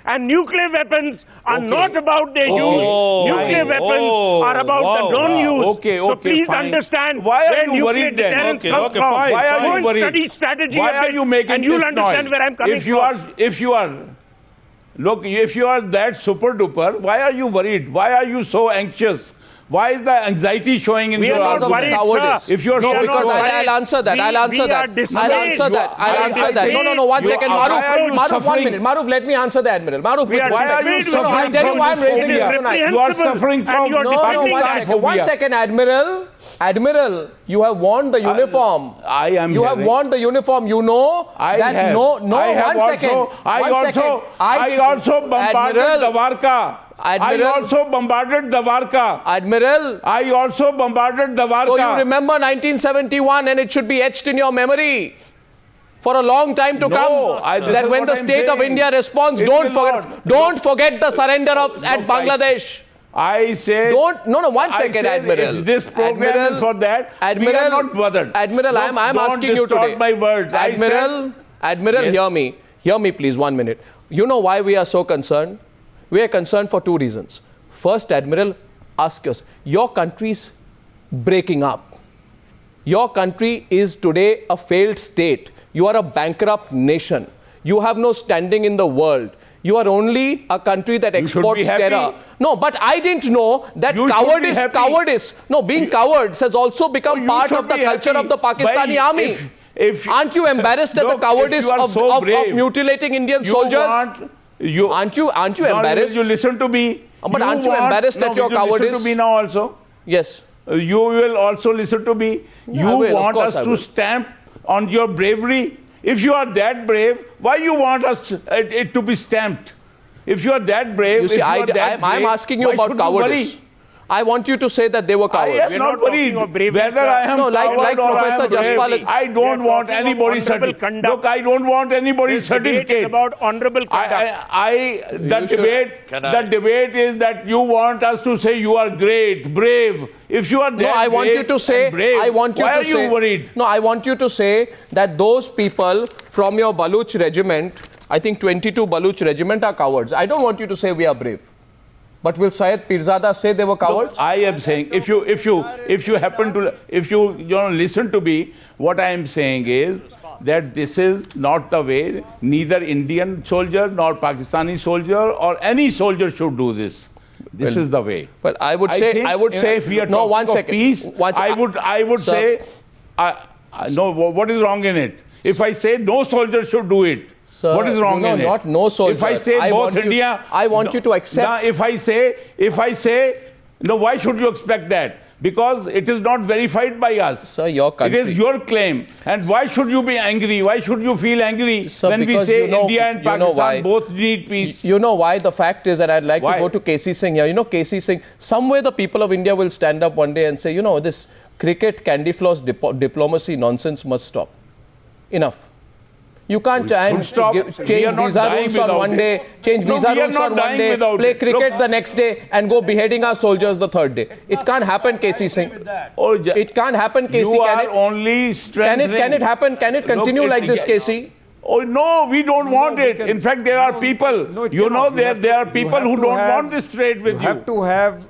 S5: And nuclear weapons are
S8: Okay.
S5: not about their
S8: Oh,
S5: use. Nuclear
S8: fine.
S5: weapons are about
S3: wow,
S5: the non-use.
S8: Okay,
S5: so
S8: okay,
S5: please
S8: fine.
S5: understand
S8: Why are
S5: where
S8: you
S5: nuclear
S8: worried then?
S5: deterrence
S3: Okay,
S5: comes
S3: okay,
S5: from.
S3: fine,
S8: Why are
S5: Go
S8: you
S5: and
S8: worried?
S5: study strategy
S8: Why
S5: a
S8: are
S5: bit,
S8: you making
S5: and you'll
S8: this
S5: understand
S8: noise?
S5: where I'm coming
S8: if you
S5: from.
S8: Look, if you are that super duper, why are you worried? Why are you so anxious? Why is the anxiety showing in
S5: We
S8: your
S5: are not
S1: Because of the
S5: worried,
S1: cowardice.
S5: sir.
S8: If you are
S1: No,
S8: so
S1: because
S8: worried.
S1: I'll answer that. I'll answer that. I'll answer that. I'll answer that. No, 1 second.
S8: Why are you
S1: Maruf, 1
S8: suffering?
S1: minute. Maruf, let me answer the Admiral. Maruf,
S5: We are
S8: Why are you
S5: disagreed with
S1: No, I'll
S8: suffering
S1: tell you
S8: from
S1: why I'm
S8: this
S1: raising this
S8: phobia?
S1: tonight.
S8: You are suffering
S5: And
S8: from
S5: you are defending
S1: One
S5: that.
S1: second.
S8: phobia.
S1: 1 second, Admiral. Admiral, you have worn the uniform.
S8: I am
S1: You have
S8: having-
S1: worn the uniform. You know
S8: I
S1: that
S8: have.
S1: no.
S8: I have
S1: 1 second.
S8: also, I
S1: 1
S8: also,
S1: second.
S8: I also bombarded
S1: Admiral,
S8: Dwarka. I
S1: Admiral-
S8: also bombarded Dwarka.
S1: Admiral,
S8: I also bombarded Dwarka.
S1: so you remember 1971 and it should be etched in your memory for a long time to
S8: No,
S1: come.
S8: this
S1: That
S8: is
S1: when
S8: what
S1: the
S8: I'm
S1: state of
S8: saying.
S1: India responds,
S8: It
S1: don't
S8: will
S1: forget,
S8: not.
S1: don't forget the surrender of at Bangladesh.
S8: I say.
S1: Don't, no, 1
S8: I
S1: second,
S8: said
S1: Admiral.
S8: If this program
S1: Admiral,
S8: is for that,
S1: Admiral,
S8: we are not bothered.
S1: Admiral,
S8: Don't-
S1: I'm
S8: don't
S1: asking you
S8: distort
S1: today.
S8: my words. I
S1: Admiral, Admiral,
S8: Yes.
S1: hear me, please, 1 minute. You know why we are so concerned? We are concerned for two reasons. First, Admiral, ask us. Your country's breaking up. Your country is today a failed state. You are a bankrupt nation. You have no standing in the world. You are only a country that
S8: You should
S1: exports
S8: be happy.
S1: terror. No, but I didn't know that
S8: You should be
S1: cowardice,
S8: happy.
S1: cowardice. No, being cowards has also become
S8: you
S1: part
S8: should
S1: of the
S8: be
S1: culture
S8: happy.
S1: of the Pakistani
S8: Why,
S1: army.
S8: if-
S1: Aren't you embarrassed at the
S8: Look, if
S1: cowardice
S8: you are
S1: of,
S8: so
S1: of
S8: brave,
S1: mutilating Indian
S8: you
S1: soldiers?
S8: want-
S1: Aren't you
S8: Now,
S1: embarrassed?
S8: You listen to me.
S1: But aren't you embarrassed at your
S8: will you
S1: cowardice?
S8: listen to me now also.
S1: Yes.
S8: You will also listen to me.
S1: Yeah, I
S8: You
S1: will, of
S8: want
S1: course
S8: us
S1: I
S8: to
S1: will.
S8: stamp on your bravery. If you are that brave, why you want us it to be stamped? If you are that brave,
S1: You see,
S8: if you are that
S1: I'm
S8: brave,
S1: asking you
S8: why
S1: about
S8: should
S1: cowardice.
S8: worry?
S1: I want you to say that they were
S8: I
S1: cowards.
S8: am
S5: not
S8: not worried
S5: talking of bravery,
S8: whether
S5: sir.
S8: I am
S1: No, like
S8: coward or
S1: Professor
S8: I am brave.
S1: Jaspal-
S8: I
S5: We
S8: don't
S5: are
S8: want
S5: talking of
S8: anybody's
S5: honorable
S8: certificate.
S5: conduct.
S8: Look, I don't want anybody's
S5: This debate is
S8: certificate.
S5: about honorable conduct.
S8: The
S1: You should-
S8: debate is that you want us to say you are great, brave. If you are that
S1: No, I want
S8: great
S1: you to say.
S8: and brave,
S1: I want you
S8: why
S1: to
S8: are
S1: say.
S8: you worried?
S1: No, I want you to say that those people from your Baluch regiment, I think 22 Baluch regiment, are cowards. I don't want you to say we are brave. But will Syed Pirzada say they were cowards?
S8: I am saying if you happen to listen to me, what I am saying is that this is not the way. Neither Indian soldier nor Pakistani soldier or any soldier should do this. This is the way.
S1: But I would say,
S8: think, if we are
S1: no,
S8: talking
S1: 1
S8: of
S1: second.
S8: peace,
S1: One sec-
S8: I would
S1: Sir.
S8: say, no. What is wrong in it? If I say no soldier should do it,
S1: Sir,
S8: what is wrong
S1: no,
S8: in it?
S1: not no soldier.
S8: If I say
S1: I
S8: both
S1: want you-
S8: India,
S1: I want you to accept-
S8: Now, if I say, no, why should you expect that? Because it is not verified by us.
S1: Sir, your country.
S8: It is your claim. And why should you be angry? Why should you feel angry
S1: Sir,
S8: when we
S1: because
S8: say
S1: you know-
S8: India and
S1: you know why.
S8: Pakistan both need peace?
S1: You know why? The fact is, and I'd like
S8: Why?
S1: to go to KC Singh here. You know, KC Singh, somewhere the people of India will stand up one day and say, you know, this cricket candy floss diplomacy nonsense must stop. Enough. You can't
S8: should stop. We
S1: change
S8: are not
S1: visa
S8: dying
S1: rules on
S8: without
S1: one
S8: it.
S1: day, change
S8: No,
S1: visa
S8: we are
S1: rules
S8: not
S1: on one
S8: dying
S1: day,
S8: without
S1: play
S8: it.
S1: cricket
S8: Look.
S1: the next day, and go beheading our soldiers the third day. It can't happen, KC Singh.
S8: Oh,
S1: It can't happen, KC.
S8: You
S1: Can
S8: are
S1: it?
S8: only strengthening.
S1: Can it happen? Can it continue
S8: Look,
S1: like this, KC?
S8: Oh no, we don't want
S7: we
S8: it.
S7: can-
S8: In fact, there are people.
S7: No, it
S8: you know,
S7: cannot. You
S8: there
S7: have
S8: are
S7: to-
S8: people
S7: you
S8: who
S7: have
S8: don't
S7: to have-
S8: want this trade with
S7: You have to have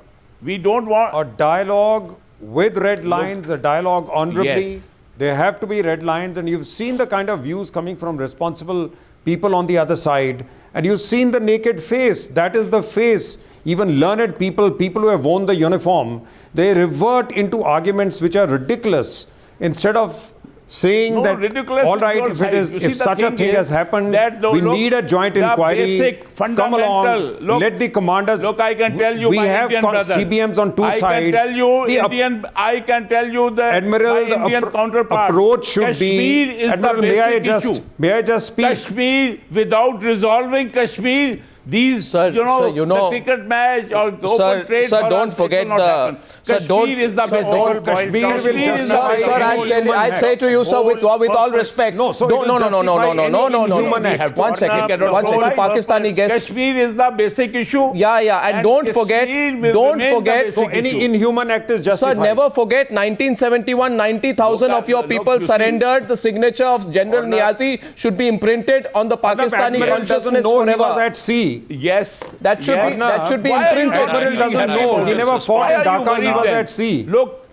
S8: We don't want.
S7: a dialogue with red lines, a dialogue honorably.
S8: Yes.
S7: There have to be red lines, and you've seen the kind of views coming from responsible people on the other side, and you've seen the naked face. That is the face. Even learned people, people who have worn the uniform, they revert into arguments which are ridiculous instead of saying
S8: No,
S7: that
S8: ridiculous
S7: all
S8: is
S7: right,
S8: your
S7: if it
S8: side.
S7: is,
S8: You
S7: if
S8: see, the
S7: such a
S8: thing
S7: thing
S8: is
S7: has happened,
S8: that
S7: we
S8: look,
S7: need a joint
S8: the
S7: inquiry.
S8: basic,
S7: Come along.
S8: fundamental- look,
S7: let the commanders.
S8: Look, I can tell you,
S7: we
S8: my
S7: have
S8: Indian brothers.
S7: CBMs on two sides.
S8: I can tell you,
S7: The
S8: I can tell you the
S7: Admiral,
S8: my
S7: the
S8: Indian counterpart.
S7: approach should
S8: Kashmir
S7: be.
S8: is
S7: Admiral,
S8: the
S7: may I
S8: basic
S7: just
S8: issue.
S7: may I just speak?
S8: Kashmir, without resolving Kashmir, These,
S1: Sir,
S8: the cricket match or open trade
S1: sir,
S8: for
S1: don't
S8: us,
S1: forget
S8: it will not happen.
S1: sir,
S8: Kashmir is the basic point.
S7: Kashmir will
S8: Kashmir is the
S7: justify
S8: basic
S1: Sir,
S8: point.
S1: I'd say to you, sir, with all respect.
S7: No, so it
S1: no,
S7: will
S1: no, no, no,
S7: justify
S1: no, no, no,
S7: any
S1: no,
S7: inhuman
S1: no.
S7: act.
S1: One second, Pakistani guest.
S8: Kashmir is the basic issue.
S1: Yeah, and don't forget,
S8: Kashmir will remain the basic
S7: So any
S8: issue.
S7: inhuman act is
S1: Sir,
S7: justified.
S1: never forget 1971, 90,000 of your people surrendered. The signature of General Niazi should be imprinted on the Pakistani
S7: Admiral doesn't
S1: consciousness
S7: know he was
S1: forever.
S7: at sea.
S8: Yes.
S1: That should
S8: yes.
S1: be that should be
S8: Why are you
S1: imprinted.
S7: Admiral doesn't know. He never fought in Dhaka. He was at sea.
S8: Look,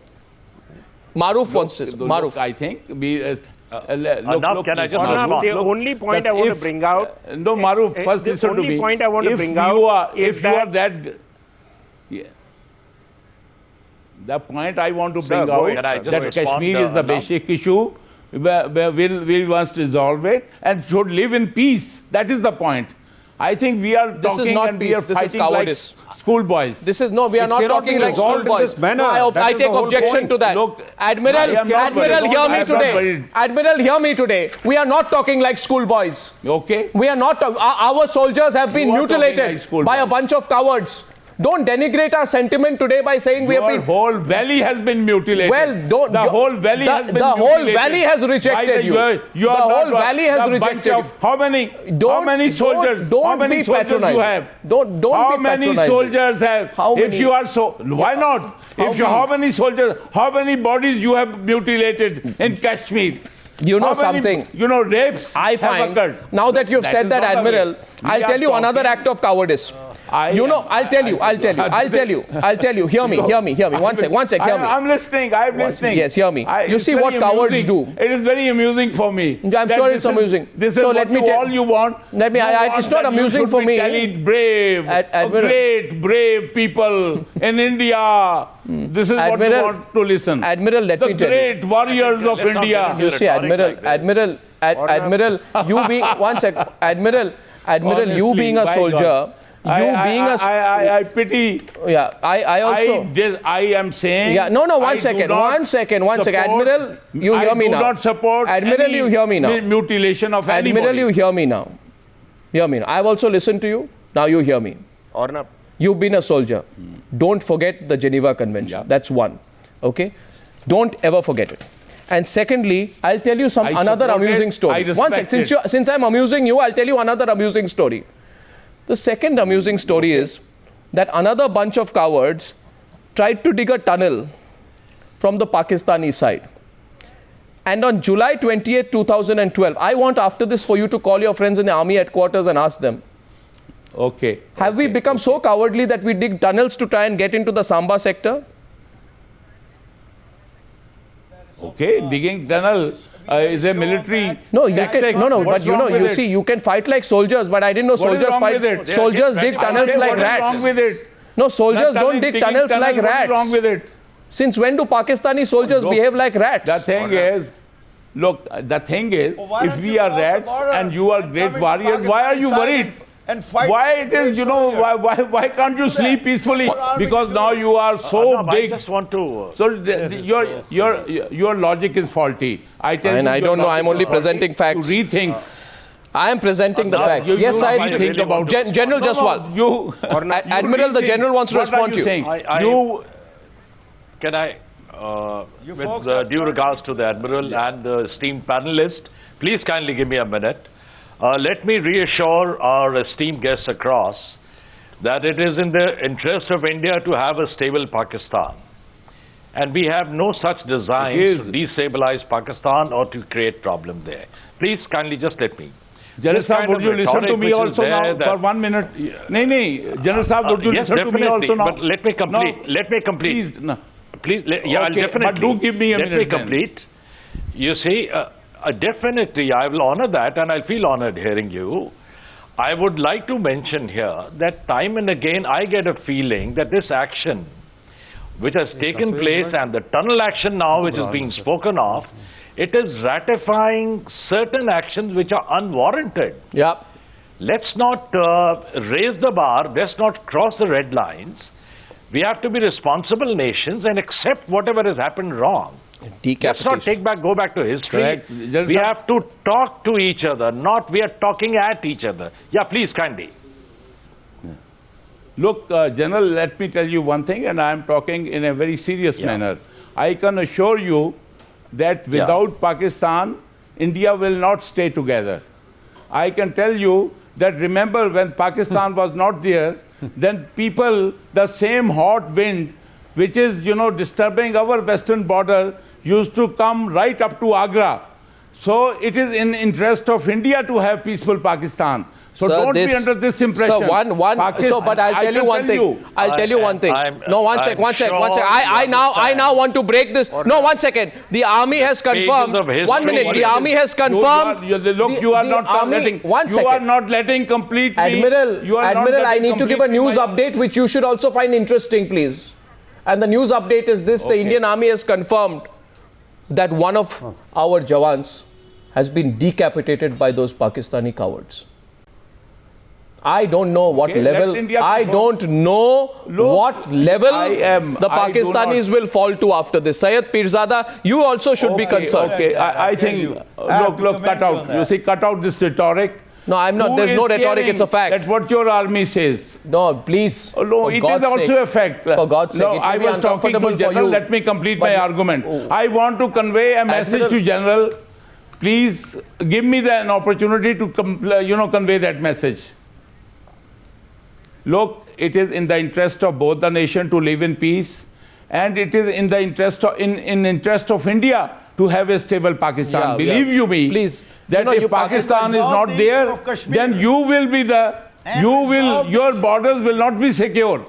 S1: Maruf wants this. Maruf.
S8: I think
S2: Now, can I just
S5: Maruf, the only point I want to bring out.
S8: No, Maruf, first
S5: the
S8: listen to
S5: only
S8: me.
S5: point I want to bring
S8: If
S5: out is
S8: if you are that, yeah. The point I want to bring
S2: go
S8: out
S2: ahead. Can I just
S8: that
S2: respond,
S8: Kashmir is the
S2: now?
S8: basic issue. We'll once resolve it and should live in peace. That is the point. I think we are
S1: This is
S8: talking
S1: not
S8: and we are
S1: peace, this is
S8: fighting like
S1: cowardice.
S8: schoolboys.
S1: This is no, we are
S7: It
S1: not
S7: cannot
S1: talking
S7: be
S1: like
S7: resolved in
S1: schoolboys.
S7: this manner.
S1: No,
S7: That
S1: I
S7: is
S1: take
S7: the whole
S1: objection
S7: point.
S1: to that.
S8: Look,
S1: Admiral,
S8: I am not worried.
S1: hear me
S8: I am not
S1: today.
S8: worried.
S1: Admiral, hear me today. We are not talking like schoolboys.
S8: Okay?
S1: We are not. Our soldiers have been
S8: You are talking
S1: mutilated
S8: like schoolboys.
S1: by a bunch of cowards. Don't denigrate our sentiment today by saying we have
S8: Your
S1: been.
S8: whole valley has been mutilated.
S1: Well, don't.
S8: The whole valley has been
S1: The whole
S8: mutilated.
S1: valley has rejected you.
S8: You are
S1: The whole
S8: not
S1: valley has
S8: the bunch
S1: rejected
S8: of,
S1: you.
S8: how many soldiers?
S1: Don't
S8: how many
S1: be
S8: soldiers
S1: patronizing.
S8: you have?
S1: Don't
S8: How
S1: be
S8: many
S1: patronizing.
S8: soldiers have?
S1: How
S8: If
S1: many?
S8: you are so, why not? How many soldiers? How many bodies you have mutilated in Kashmir?
S1: You know
S8: How many,
S1: something.
S8: Rapes
S1: I
S8: have
S1: find
S8: occurred.
S1: now that you've said
S8: is
S1: that,
S8: not the
S1: Admiral,
S8: way.
S1: I'll
S8: We
S1: tell
S8: are
S1: you another
S8: talking-
S1: act of cowardice. I'll tell you. Hear me. One sec, hear me.
S8: I'm listening.
S1: Yes, hear me. You
S8: It's
S1: see
S8: very
S1: what cowards
S8: amusing.
S1: do.
S8: It is very amusing for me.
S1: I'm
S8: that
S1: sure
S8: this
S1: it's
S8: is-
S1: amusing.
S8: This
S1: So
S8: is
S1: let
S8: what
S1: me
S8: you
S1: tell-
S8: all you want.
S1: Let me-
S8: You
S1: I-
S8: want
S1: it's not
S8: that you
S1: amusing
S8: should
S1: for
S8: be
S1: me.
S8: Tallied brave,
S1: Admiral-
S8: brave people in India. This is what you
S1: Admiral-
S8: want to listen.
S1: Admiral, let
S8: the
S1: me tell you.
S8: great warriors of
S2: Let's not
S8: India.
S2: get
S1: You see, Admiral, you being one sec, Admiral, you
S8: Honestly,
S1: being a
S8: by
S1: soldier,
S8: God. I pity.
S1: yeah, I also.
S8: I am saying.
S1: Yeah, no,
S8: I
S1: one
S8: do
S1: second,
S8: not
S1: one second.
S8: support-
S1: Admiral, you hear me now.
S8: I do not support
S1: Admiral,
S8: any
S1: you hear me now.
S8: mutilation of
S1: Admiral,
S8: anybody.
S1: you hear me now. Hear me now. I've also listened to you. Now you hear me.
S5: Orna,
S1: You've been a soldier. Don't forget the Geneva Convention.
S8: Yeah.
S1: That's one. Okay? Don't ever forget it. And secondly, I'll tell you
S8: I
S1: another
S8: support
S1: amusing
S8: it.
S1: story.
S8: I
S1: One
S8: respect
S1: sec. Since I'm amusing you, I'll tell you another amusing story. The second amusing story is that another bunch of cowards tried to dig a tunnel from the Pakistani side. And on July 28, 2012, I want after this for you to call your friends in the army headquarters and ask them,
S8: Okay.
S1: have we become so cowardly that we dig tunnels to try and get into the Samba sector?
S8: Okay, digging tunnel is a military.
S1: No, you
S8: tactic.
S1: can, no,
S8: What's
S1: but
S8: wrong with
S1: you
S8: it?
S1: see, you can fight like soldiers, but I didn't know
S8: What is
S1: soldiers
S8: wrong
S1: fight.
S8: with it?
S1: Soldiers dig
S8: I
S1: tunnels
S8: say,
S1: like
S8: what is
S1: rats.
S8: wrong with it?
S1: No, soldiers
S8: That
S1: don't dig
S8: digging
S1: tunnels like
S8: What
S1: rats.
S8: is wrong with it?
S1: Since when do Pakistani soldiers
S8: Look,
S1: behave like rats?
S8: The thing is, look, the thing is,
S4: why
S8: if
S4: don't
S8: we
S4: you
S8: are
S4: cross the
S8: rats
S4: border
S8: and you are
S4: and
S8: great
S4: come into
S8: warriors, why are you
S4: Pakistani side
S8: worried?
S4: and fight
S8: Why it is,
S4: with
S8: you know,
S4: soldiers?
S8: why can't you sleep peacefully?
S4: What army
S8: Because
S4: can
S8: now
S4: do?
S8: you are so
S2: I
S8: big.
S2: just want to.
S8: So
S4: is
S8: your logic is faulty. I tell you,
S1: And I
S8: your
S1: don't know,
S8: logic
S1: I'm only
S8: is faulty.
S1: presenting facts.
S8: To rethink.
S1: I am presenting the
S2: No,
S1: facts.
S8: You
S1: Yes, I
S8: might think about it.
S1: General Jaswal.
S8: You,
S1: Admiral, the general wants to respond to you.
S8: Saying?
S2: I- Can I,
S4: You
S2: with
S4: folks
S2: due
S4: have got-
S2: regards to the Admiral and the esteemed panelist, please kindly give me a minute. Let me reassure our esteemed guests across that it is in the interest of India to have a stable Pakistan. And we have no such designs to destabilize Pakistan or to create problem there. Please kindly just let me.
S8: General
S2: This
S8: Saab,
S2: kind
S8: would
S2: of
S8: you listen to
S2: rhetoric
S8: me
S2: which is
S8: also
S2: there
S8: now
S2: that-
S8: for 1 minute? No, General Saab, would you
S2: Yes,
S8: listen to me also now?
S2: but let me complete.
S8: No,
S2: Let me complete.
S8: Please, no.
S2: Please, yeah, I'll
S8: Okay,
S2: definitely.
S8: but do give me a
S2: Let
S8: minute
S2: me
S8: then.
S2: complete. You see, definitely I will honor that and I'll feel honored hearing you. I would like to mention here that time and again I get a feeling that this action which has taken place and the tunnel action now which is being spoken of, it is ratifying certain actions which are unwarranted.
S1: Yeah.
S2: Let's not raise the bar, let's not cross the red lines. We have to be responsible nations and accept whatever has happened wrong. Let's not go back to history.
S8: Correct.
S2: We have to talk to each other, not we are talking at each other. Yeah, please, kindly.
S8: Look, General, let me tell you one thing, and I am talking in a very serious manner. I can assure you that without Pakistan, India will not stay together. I can tell you that remember when Pakistan was not there, then people, the same hot wind which is, disturbing our western border used to come right up to Agra. So it is in interest of India to have peaceful Pakistan. So
S1: Sir,
S8: don't be under this impression.
S1: So but I'll tell you one thing. I'll tell you one thing. No, one sec. I now want to break this. No, 1 second. The army has confirmed. 1 minute. The army has confirmed.
S8: You are not letting complete me.
S1: Admiral, I need to give a news update which you should also find interesting, please. And the news update is this: the Indian Army has confirmed that one of our Jawans has been decapitated by those Pakistani cowards. I don't know what level. I don't know what level the Pakistanis will fall to after this. Syed Pirzada, you also should be concerned.
S8: Okay, I think. Look, cut out. You see, cut out this rhetoric.
S1: No, I'm not. There's no rhetoric. It's a fact.
S8: That's what your army says.
S1: No, please.
S8: Oh, no, it is also a fact.
S1: For God's sake,
S8: no, I was talking to General. Let me complete my argument. I want to convey a message to General. Please give me an opportunity to convey that message. Look, it is in the interest of both the nation to live in peace, and it is in the interest of interest of India to have a stable Pakistan. Believe you me,
S1: please.
S8: That if Pakistan is not there, then you will be your borders will not be secure.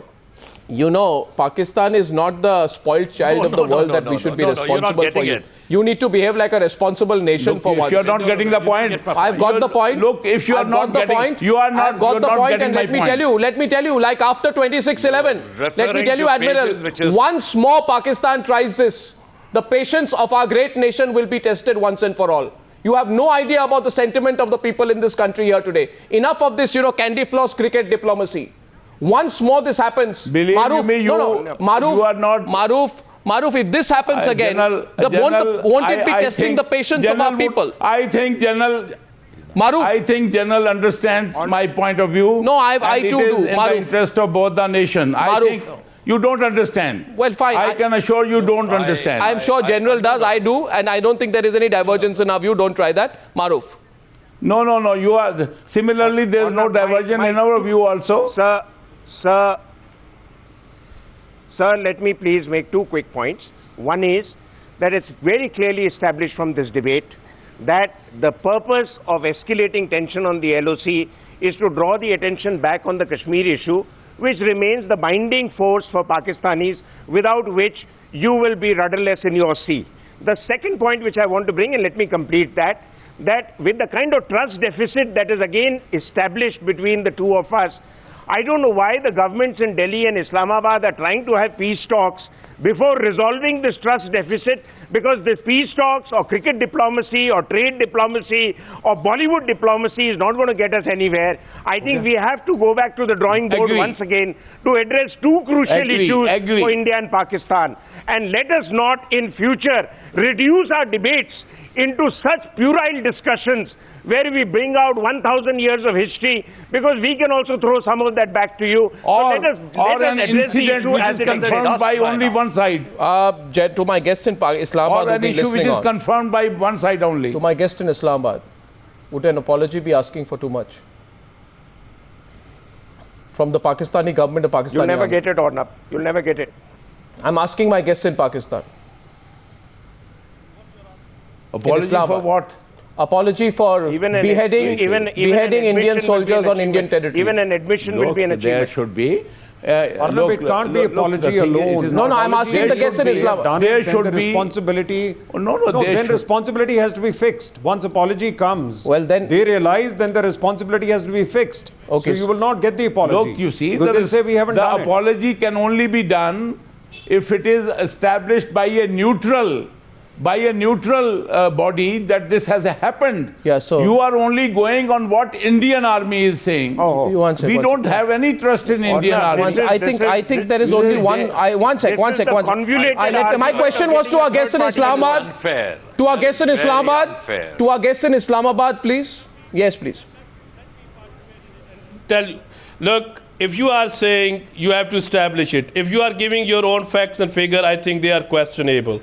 S1: You know, Pakistan is not the spoiled child of the world that we should be responsible for you. You need to behave like a responsible nation for once.
S8: If you are not getting the point,
S1: I've got the point.
S8: Look, if you are not getting the point, you are not.
S1: I've got the point, and let me tell you, like after 26/11, let me tell you, Admiral, once more Pakistan tries this, the patience of our great nation will be tested once and for all. You have no idea about the sentiment of the people in this country here today. Enough of this, candy floss cricket diplomacy. Once more this happens,
S8: believe
S1: Maruf,
S8: me, you are not.
S1: Maruf, if this happens again, won't it be testing the patience of our people?
S8: I think General understands my point of view.
S1: No, I too do.
S8: In the interest of both the nation. I think you don't understand.
S1: Well, fine.
S8: I can assure you don't understand.
S1: I'm sure General does. I do, and I don't think there is any divergence in our view. Don't try that, Maruf.
S8: No. You are similarly. There is no diversion in our view also.
S5: Sir, let me please make two quick points. One is that it's very clearly established from this debate that the purpose of escalating tension on the LOC is to draw the attention back on the Kashmir issue, which remains the binding force for Pakistanis, without which you will be rudderless in your sea. The second point which I want to bring, and let me complete that with the kind of trust deficit that is again established between the two of us, I don't know why the governments in Delhi and Islamabad are trying to have peace talks before resolving this trust deficit, because this peace talks or cricket diplomacy or trade diplomacy or Bollywood diplomacy is not going to get us anywhere. I think we have to go back to the drawing board once again to address two crucial issues for India and Pakistan. And let us not in future reduce our debates into such puerile discussions where we bring out 1,000 years of history, because we can also throw some of that back to you.
S8: Or an incident which is confirmed by only one side.
S1: To my guests in Islamabad,
S8: or an issue which is confirmed by one side only.
S1: To my guest in Islamabad, would an apology be asking for too much? From the Pakistani government, the Pakistani
S5: You'll never
S1: army.
S5: get it, Ornab. You'll never get it.
S1: I'm asking my guests in Pakistan.
S8: Apology for what?
S1: Apology for beheading Indian soldiers on Indian territory.
S5: Even an admission will be an achievement.
S8: There should be.
S7: It can't be apology alone.
S1: No, I'm asking the guests in Islam.
S7: There should be responsibility. Then responsibility has to be fixed. Once apology comes, they realize then the responsibility has to be fixed. Okay. So you will not get the apology.
S8: Look, you see,
S7: they'll say we haven't done
S8: the apology can only be done if it is established by a neutral body that this has happened.
S1: Yeah, so
S8: you are only going on what Indian army is saying. We don't have any trust in Indian army.
S1: I think there is only one. One sec. My question was to our guests in Islamabad. To our guests in Islamabad. Please. Yes, please.
S3: Look, if you are saying you have to establish it, if you are giving your own facts and figure, I think they are questionable.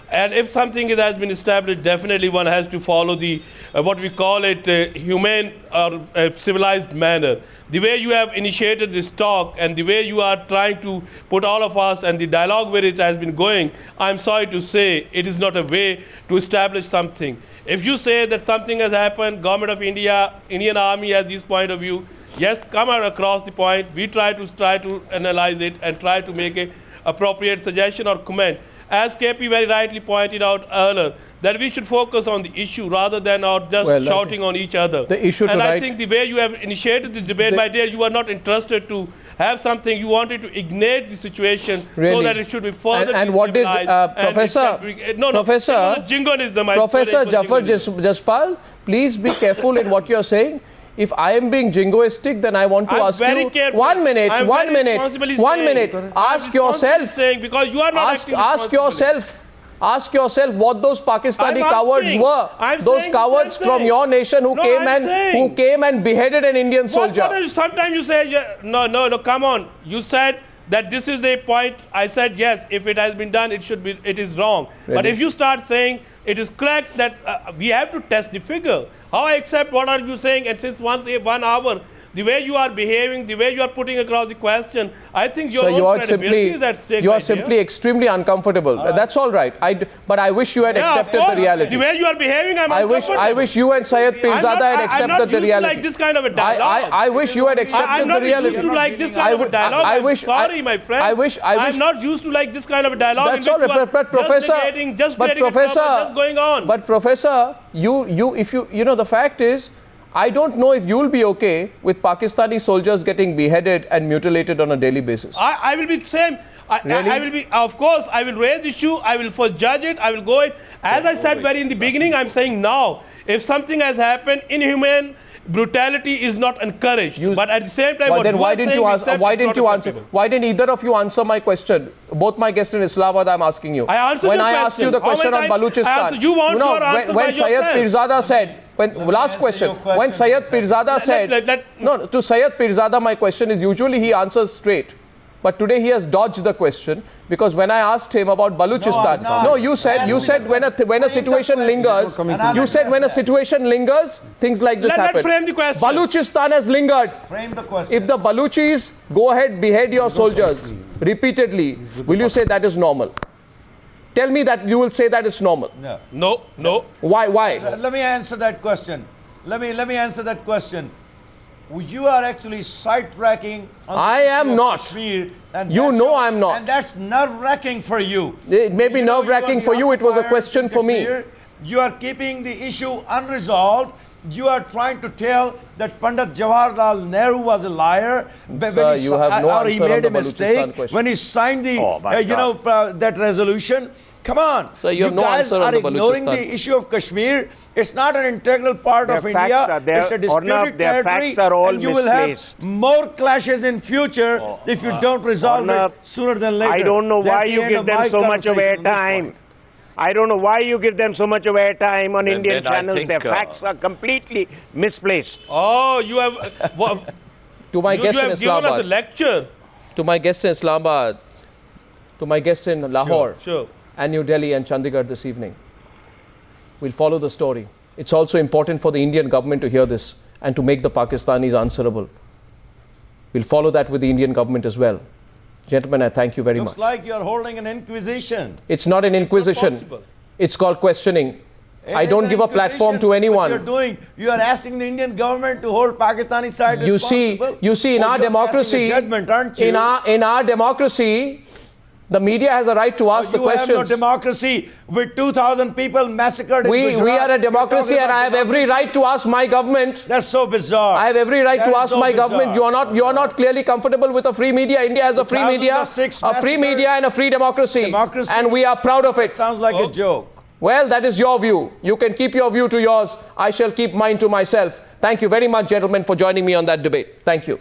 S3: And if something has been established, definitely one has to follow the what we call it humane or civilized manner. The way you have initiated this talk and the way you are trying to put all of us and the dialogue where it has been going, I'm sorry to say it is not a way to establish something. If you say that something has happened, Government of India, Indian Army has this point of view, yes, come out across the point. We try to analyze it and try to make a appropriate suggestion or comment. As KP very rightly pointed out earlier, that we should focus on the issue rather than just shouting on each other.
S1: The issue
S3: and I
S1: tonight,
S3: think the way you have initiated the debate, my dear, you are not interested to have something. You wanted to ignite the situation so that it should be further
S1: and what did Professor
S3: jingoism,
S1: Professor Jafar Jaspal, please be careful in what you are saying. If I am being jingoistic, then I want to ask you.
S3: Careful.
S1: 1 minute,
S3: I'm
S1: 1 minute, 1 minute. Ask yourself.
S3: Because you are not
S1: Ask yourself what those Pakistani cowards were. Those cowards from your nation who came and beheaded an Indian soldier.
S3: Sometimes you say, no, come on. You said that this is the point. I said, yes, if it has been done, it is wrong.
S1: Really?
S3: But if you start saying it is correct that we have to test the figure. How I accept what are you saying? And since 1 hour, the way you are behaving, the way you are putting across the question, I think your own credibility is at stake.
S1: You are simply extremely uncomfortable. That's all right. But I wish you had accepted the reality.
S3: The way you are behaving, I'm uncomfortable.
S1: I wish you and Syed Pirzada had accepted the reality.
S3: I'm not used to like this kind of a dialogue.
S1: I wish you had accepted the reality.
S3: I'm not used to like this kind of a dialogue. I'm sorry, my friend. I'm not used to like this kind of a dialogue.
S1: That's all right. But Professor,
S3: just going on.
S1: But Professor, the fact is, I don't know if you'll be okay with Pakistani soldiers getting beheaded and mutilated on a daily basis.
S3: I will be the same.
S1: Really?
S3: I will be, of course, I will raise the issue. I will first judge it. I will go it. As I said very in the beginning, I'm saying now, if something has happened, inhumane brutality is not encouraged. But at the same time,
S1: why didn't either of you answer my question? Both my guests in Islamabad, I'm asking you.
S3: I answered
S1: when
S3: your
S1: I
S3: question.
S1: asked you the question on Baluchistan,
S3: you want your answer
S1: when Syed Pirzada said, last question, when Syed Pirzada said, to Syed Pirzada, my question is usually he answers straight. But today he has dodged the question because when I asked him about Baluchistan, you said when a situation lingers, things like this happen.
S3: Let's frame the question.
S1: Baluchistan has lingered.
S4: Frame the question.
S1: If the Baluchis go ahead, behead your soldiers repeatedly, will you say that is normal? Tell me that you will say that it's normal.
S3: No.
S1: Why?
S4: Let me answer that question. Let me answer that question. You are actually sidetracking on
S1: I am not.
S4: Kashmir, and
S1: you know I'm not.
S4: And that's nerve-wracking for you.
S1: It may be nerve-wracking for you. It was a question for me.
S4: You are keeping the issue unresolved. You are trying to tell that Pandit Jawaharlal Nehru was a liar
S1: Sir, you have no
S4: or he
S1: answer
S4: made
S1: on
S4: a
S1: the Baluchistan
S4: mistake
S1: question.
S4: when he signed the that resolution. Come on.
S1: So you have no
S4: guys
S1: answer on
S4: are
S1: the
S4: ignoring
S1: Baluchistan.
S4: the issue of Kashmir. It's not an integral part of India. It's a disputed territory, and you will have more clashes in future if you don't resolve it sooner than later.
S5: I don't know why you give them so much of airtime. I don't know why you give them so much of airtime on Indian channels. Their facts are completely misplaced.
S3: Oh, you have...
S1: To my guest in
S3: given
S1: Islamabad.
S3: us a lecture.
S1: To my guests in Islamabad. To my guests in Lahore.
S3: Sure.
S1: And New Delhi and Chandigarh this evening. We'll follow the story. It's also important for the Indian government to hear this and to make the Pakistanis answerable. We'll follow that with the Indian government as well. Gentlemen, I thank you very much.
S4: Looks like you're holding an inquisition.
S1: It's not an inquisition. It's called questioning. I don't give a platform to anyone.
S4: You are asking the Indian government to hold Pakistani side responsible.
S1: You see, in our democracy, in our democracy, the media has a right to ask the questions.
S4: You have no democracy with 2,000 people massacred in Gujarat.
S1: We are a democracy and I have every right to ask my government.
S4: That's so bizarre.
S1: I have every right to ask my government. You are not clearly comfortable with a free media. India has a free media and a free democracy. And we are proud of it.
S4: Sounds like a joke.
S1: Well, that is your view. You can keep your view to yours. I shall keep mine to myself. Thank you very much, gentlemen, for joining me on that debate. Thank you.